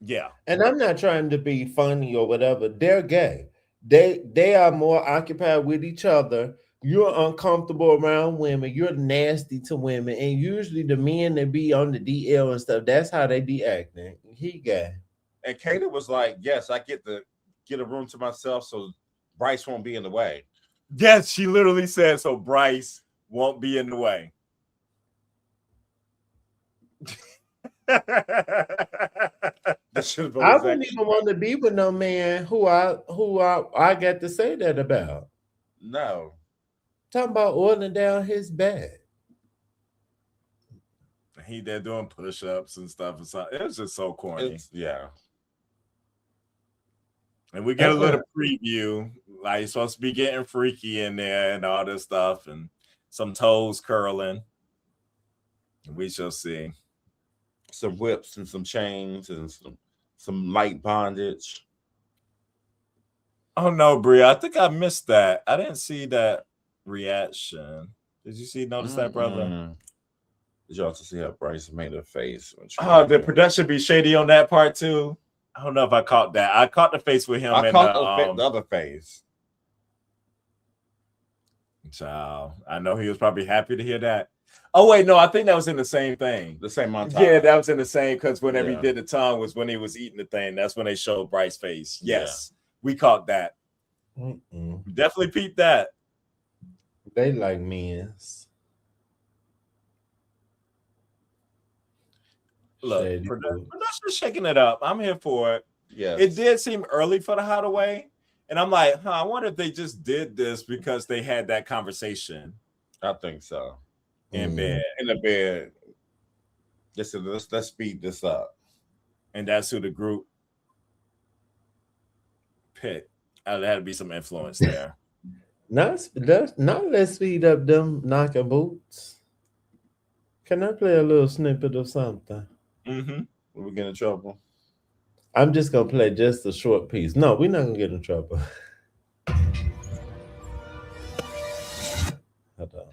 [SPEAKER 1] Yeah.
[SPEAKER 3] And I'm not trying to be funny or whatever. They're gay. They are more occupied with each other. You're uncomfortable around women. You're nasty to women. And usually the men that be on the DL and stuff, that's how they be acting. He gay.
[SPEAKER 2] And Kata was like, yes, I get a room to myself so Bryce won't be in the way.
[SPEAKER 1] Yes, she literally said, so Bryce won't be in the way.
[SPEAKER 3] I wouldn't even want to be with no man who I got to say that about.
[SPEAKER 2] No.
[SPEAKER 3] Talking about oiling down his bed.
[SPEAKER 1] He there doing push-ups and stuff. It was just so corny.
[SPEAKER 2] Yeah.
[SPEAKER 1] And we get a little preview. Like, he's supposed to be getting freaky in there and all this stuff and some toes curling. We shall see.
[SPEAKER 2] Some whips and some chains and some light bondage.
[SPEAKER 1] Oh no, Brie, I think I missed that. I didn't see that reaction. Did you notice that, brother?
[SPEAKER 2] Did you also see how Bryce made her face?
[SPEAKER 1] Did production be shady on that part too? I don't know if I caught that. I caught the face with him.
[SPEAKER 2] I caught the other face.
[SPEAKER 1] Child, I know he was probably happy to hear that. Oh wait, no, I think that was in the same thing.
[SPEAKER 2] The same montage.
[SPEAKER 1] Yeah, that was in the same because whenever he did the tongue was when he was eating the thing. That's when they showed Bryce's face. Yes, we caught that. Definitely peeped that.
[SPEAKER 3] They like men's.
[SPEAKER 1] Look, production shaking it up. I'm here for it.
[SPEAKER 2] Yeah,
[SPEAKER 1] it did seem early for the hideaway, and I'm like, I wonder if they just did this because they had that conversation.
[SPEAKER 2] I think so.
[SPEAKER 1] In bed.
[SPEAKER 2] In the bed. Listen, let's speed this up.
[SPEAKER 1] And that's who the group picked. There had to be some influence there.
[SPEAKER 3] Let's speed up them knocking boots. Can I play a little snippet of something?
[SPEAKER 2] Will we get in trouble?
[SPEAKER 3] I'm just gonna play just a short piece. No, we're not gonna get in trouble. Hold on.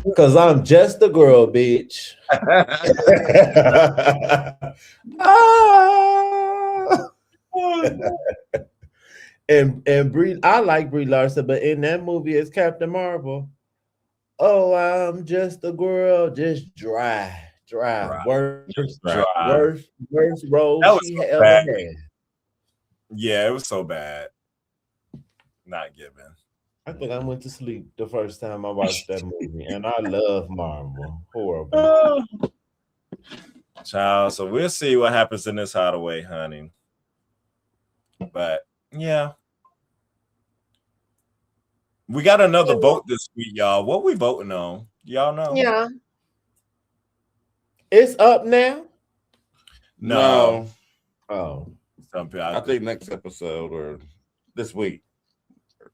[SPEAKER 3] Because I'm just a girl, bitch. And Brie, I like Brie Larson, but in that movie as Captain Marvel, oh, I'm just a girl, just dry. Worst role she ever had.
[SPEAKER 1] Yeah, it was so bad. Not given.
[SPEAKER 3] I think I went to sleep the first time I watched that movie, and I love Marvel. Horrible.
[SPEAKER 1] Child, so we'll see what happens in this hideaway, honey. But yeah. We got another vote this week, y'all. What we voting on? Y'all know?
[SPEAKER 3] Yeah, It's up now.
[SPEAKER 1] No.
[SPEAKER 3] Oh,
[SPEAKER 1] Some people,
[SPEAKER 2] I think next episode or this week,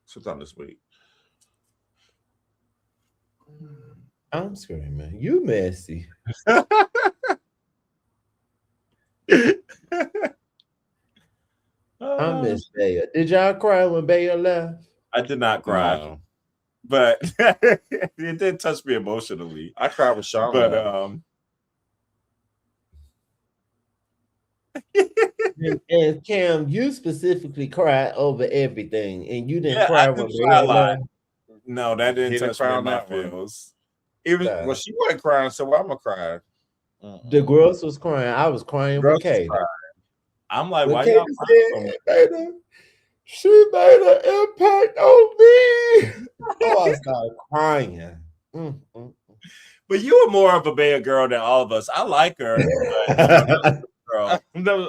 [SPEAKER 2] sometime this week.
[SPEAKER 3] I'm screaming. You messy. I miss Baya. Did y'all cry when Baya left?
[SPEAKER 1] I did not cry,
[SPEAKER 2] No.
[SPEAKER 1] but it did touch me emotionally.
[SPEAKER 2] I cried with Sean.
[SPEAKER 1] But
[SPEAKER 3] and Cam, you specifically cried over everything, and you didn't
[SPEAKER 1] Yeah,
[SPEAKER 3] cry
[SPEAKER 1] I
[SPEAKER 3] when
[SPEAKER 1] do
[SPEAKER 3] Baya
[SPEAKER 1] cry a lot.
[SPEAKER 3] left.
[SPEAKER 1] no, that
[SPEAKER 2] He
[SPEAKER 1] didn't
[SPEAKER 2] didn't
[SPEAKER 1] touch
[SPEAKER 2] cry
[SPEAKER 1] me in
[SPEAKER 2] on
[SPEAKER 1] my
[SPEAKER 2] that one.
[SPEAKER 1] feels.
[SPEAKER 2] Even
[SPEAKER 3] God.
[SPEAKER 2] well, she wasn't crying, so I'm gonna cry.
[SPEAKER 3] The girls was crying. I was crying
[SPEAKER 2] Girls
[SPEAKER 3] with Katie.
[SPEAKER 2] cry.
[SPEAKER 1] I'm like,
[SPEAKER 3] When
[SPEAKER 1] why
[SPEAKER 3] Katie
[SPEAKER 1] y'all crying so much?
[SPEAKER 3] said, she made an impact on me. Oh, I started crying.
[SPEAKER 1] But you were more of a bad girl than all of us. I like her, but girl.
[SPEAKER 2] Never,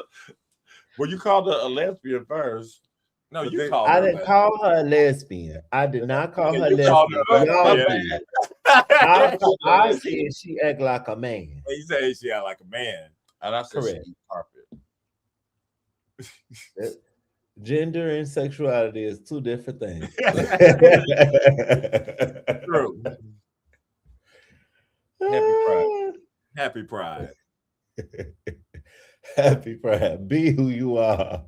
[SPEAKER 2] well, you called her a lesbian first.
[SPEAKER 1] No,
[SPEAKER 2] But
[SPEAKER 1] you
[SPEAKER 2] then-
[SPEAKER 1] called
[SPEAKER 3] I
[SPEAKER 1] her.
[SPEAKER 3] didn't call her a lesbian. I did not call her
[SPEAKER 1] You called
[SPEAKER 3] lesbian.
[SPEAKER 1] her
[SPEAKER 3] Y'all
[SPEAKER 1] a
[SPEAKER 3] did.
[SPEAKER 1] lesbian.
[SPEAKER 3] I said she act like a man.
[SPEAKER 1] You say she act like a man.
[SPEAKER 2] And I said
[SPEAKER 3] Correct.
[SPEAKER 2] she eat carpet.
[SPEAKER 3] Gender and sexuality is two different things.
[SPEAKER 1] True.
[SPEAKER 2] Happy Pride.
[SPEAKER 1] Happy Pride.
[SPEAKER 3] Happy Pride. Be who you are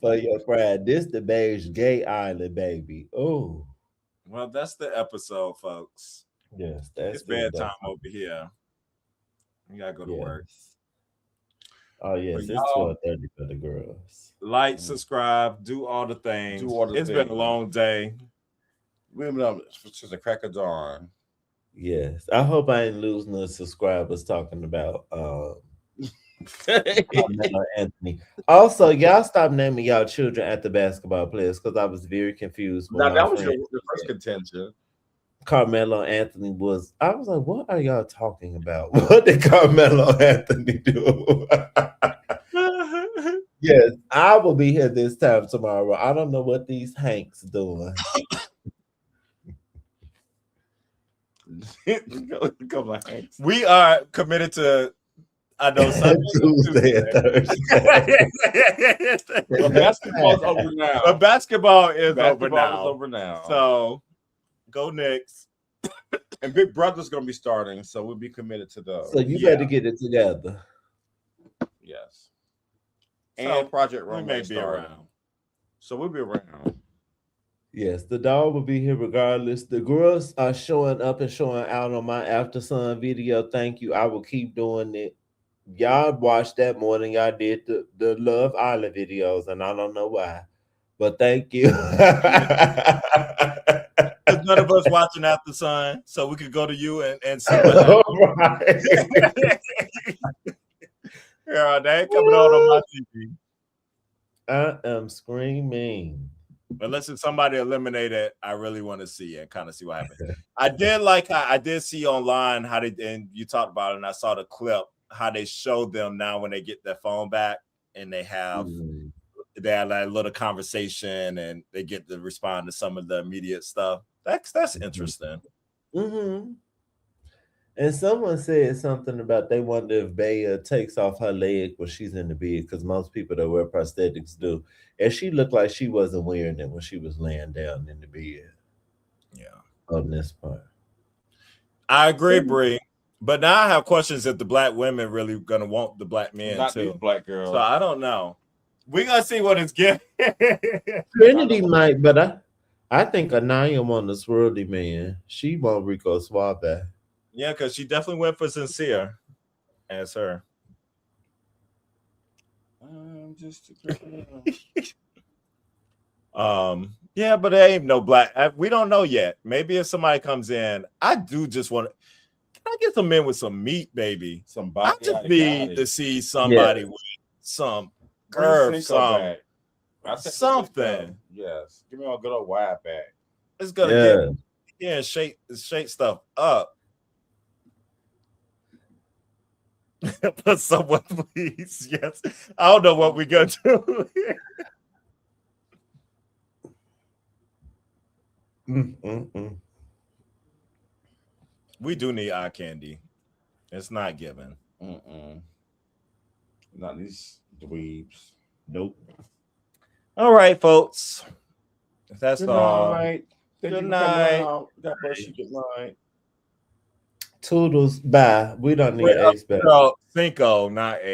[SPEAKER 3] for your pride. This the beige gay island, baby. Oh,
[SPEAKER 1] Well, that's the episode, folks.
[SPEAKER 3] yes, that's
[SPEAKER 1] It's bedtime over here. We gotta go to work.
[SPEAKER 3] Oh yes,
[SPEAKER 1] But
[SPEAKER 3] it's
[SPEAKER 1] y'all-
[SPEAKER 3] 12:30 for the girls.
[SPEAKER 1] Like, subscribe, do all the things.
[SPEAKER 2] Do all the
[SPEAKER 1] It's been a
[SPEAKER 2] things.
[SPEAKER 1] long day.
[SPEAKER 2] We've been up since the crack of dawn.
[SPEAKER 3] Yes, I hope I ain't losing no subscribers talking about Carmelo Anthony. Also, y'all stop naming y'all children after basketball players because I was very confused when
[SPEAKER 2] Now
[SPEAKER 3] my
[SPEAKER 2] that was your
[SPEAKER 3] friend
[SPEAKER 2] first contention.
[SPEAKER 3] Carmelo Anthony was. I was like, what are y'all talking about? What did Carmelo Anthony do? Yes, I will be here this time tomorrow. I don't know what these Hanks doing.
[SPEAKER 2] Come on, Hanks.
[SPEAKER 1] We are committed to, I know, Sunday,
[SPEAKER 3] Tuesday and Thursday.
[SPEAKER 2] Well, basketball's over now.
[SPEAKER 1] But basketball is
[SPEAKER 2] Basketball is
[SPEAKER 1] over
[SPEAKER 2] over
[SPEAKER 1] now.
[SPEAKER 2] now.
[SPEAKER 1] So go Knicks.
[SPEAKER 2] And Big Brother's gonna be starting, so we'll be committed to those.
[SPEAKER 3] So you
[SPEAKER 1] Yeah.
[SPEAKER 3] better get it together.
[SPEAKER 2] Yes.
[SPEAKER 1] So,
[SPEAKER 2] And Project
[SPEAKER 1] We
[SPEAKER 2] Runway
[SPEAKER 1] may be
[SPEAKER 2] starting.
[SPEAKER 1] around.
[SPEAKER 2] So we'll be around.
[SPEAKER 3] Yes, the dog will be here regardless. The girls are showing up and showing out on my After Sun video. Thank you. I will keep doing it. Y'all watched that more than y'all did the Love Island videos, and I don't know why. But thank you.
[SPEAKER 1] There's none of us watching After Sun, so we could go to you and see what happens.
[SPEAKER 3] Right.
[SPEAKER 1] Yeah, they ain't coming on my TV.
[SPEAKER 3] I am screaming.
[SPEAKER 1] Unless it's somebody eliminated, I really want to see and kind of see what happens. I did like how I did see online how they, and you talked about it, and I saw the clip how they showed them now when they get their phone back and they have like a little conversation and they get to respond to some of the immediate stuff. That's interesting.
[SPEAKER 3] Mm-hmm. And someone said something about they wonder if Bea takes off her leg when she's in the bed because most people that wear prosthetics do. And she looked like she wasn't wearing it when she was laying down in the bed.
[SPEAKER 1] Yeah.
[SPEAKER 3] On this part.
[SPEAKER 1] I agree, Bree. But now I have questions if the black women really gonna want the black men
[SPEAKER 2] Not
[SPEAKER 1] too.
[SPEAKER 2] these black girls.
[SPEAKER 1] So I don't know. We're gonna see what it's getting.
[SPEAKER 3] Trinity might, but I think Anaya want the swirly man. She want Rico Suave.
[SPEAKER 1] Yeah, because she definitely went for sincere as her.
[SPEAKER 2] I'm just a girl.
[SPEAKER 1] Yeah, but there ain't no black. We don't know yet. Maybe if somebody comes in, I do just want to. Can I get some men with some meat, baby?
[SPEAKER 2] Somebody
[SPEAKER 1] I just need to see somebody with some
[SPEAKER 2] Bring
[SPEAKER 1] curve,
[SPEAKER 2] Cinco
[SPEAKER 1] some
[SPEAKER 2] back. I think
[SPEAKER 1] something.
[SPEAKER 2] Cinco. Yes. Give me a good old wide back.
[SPEAKER 1] It's gonna get shake stuff up. But someone, please, yes. I don't know what we're gonna do. We do need eye candy. It's not given.
[SPEAKER 2] Not these dweebs.
[SPEAKER 3] Nope.
[SPEAKER 1] All right, folks. That's
[SPEAKER 2] Good
[SPEAKER 1] all.
[SPEAKER 2] night. Thank
[SPEAKER 1] Good
[SPEAKER 2] you for
[SPEAKER 1] night.
[SPEAKER 2] coming out. God bless you. Good night.
[SPEAKER 3] Toodles. Bye. We don't need
[SPEAKER 1] Wait,
[SPEAKER 3] Ace back.
[SPEAKER 1] no, Cinco, not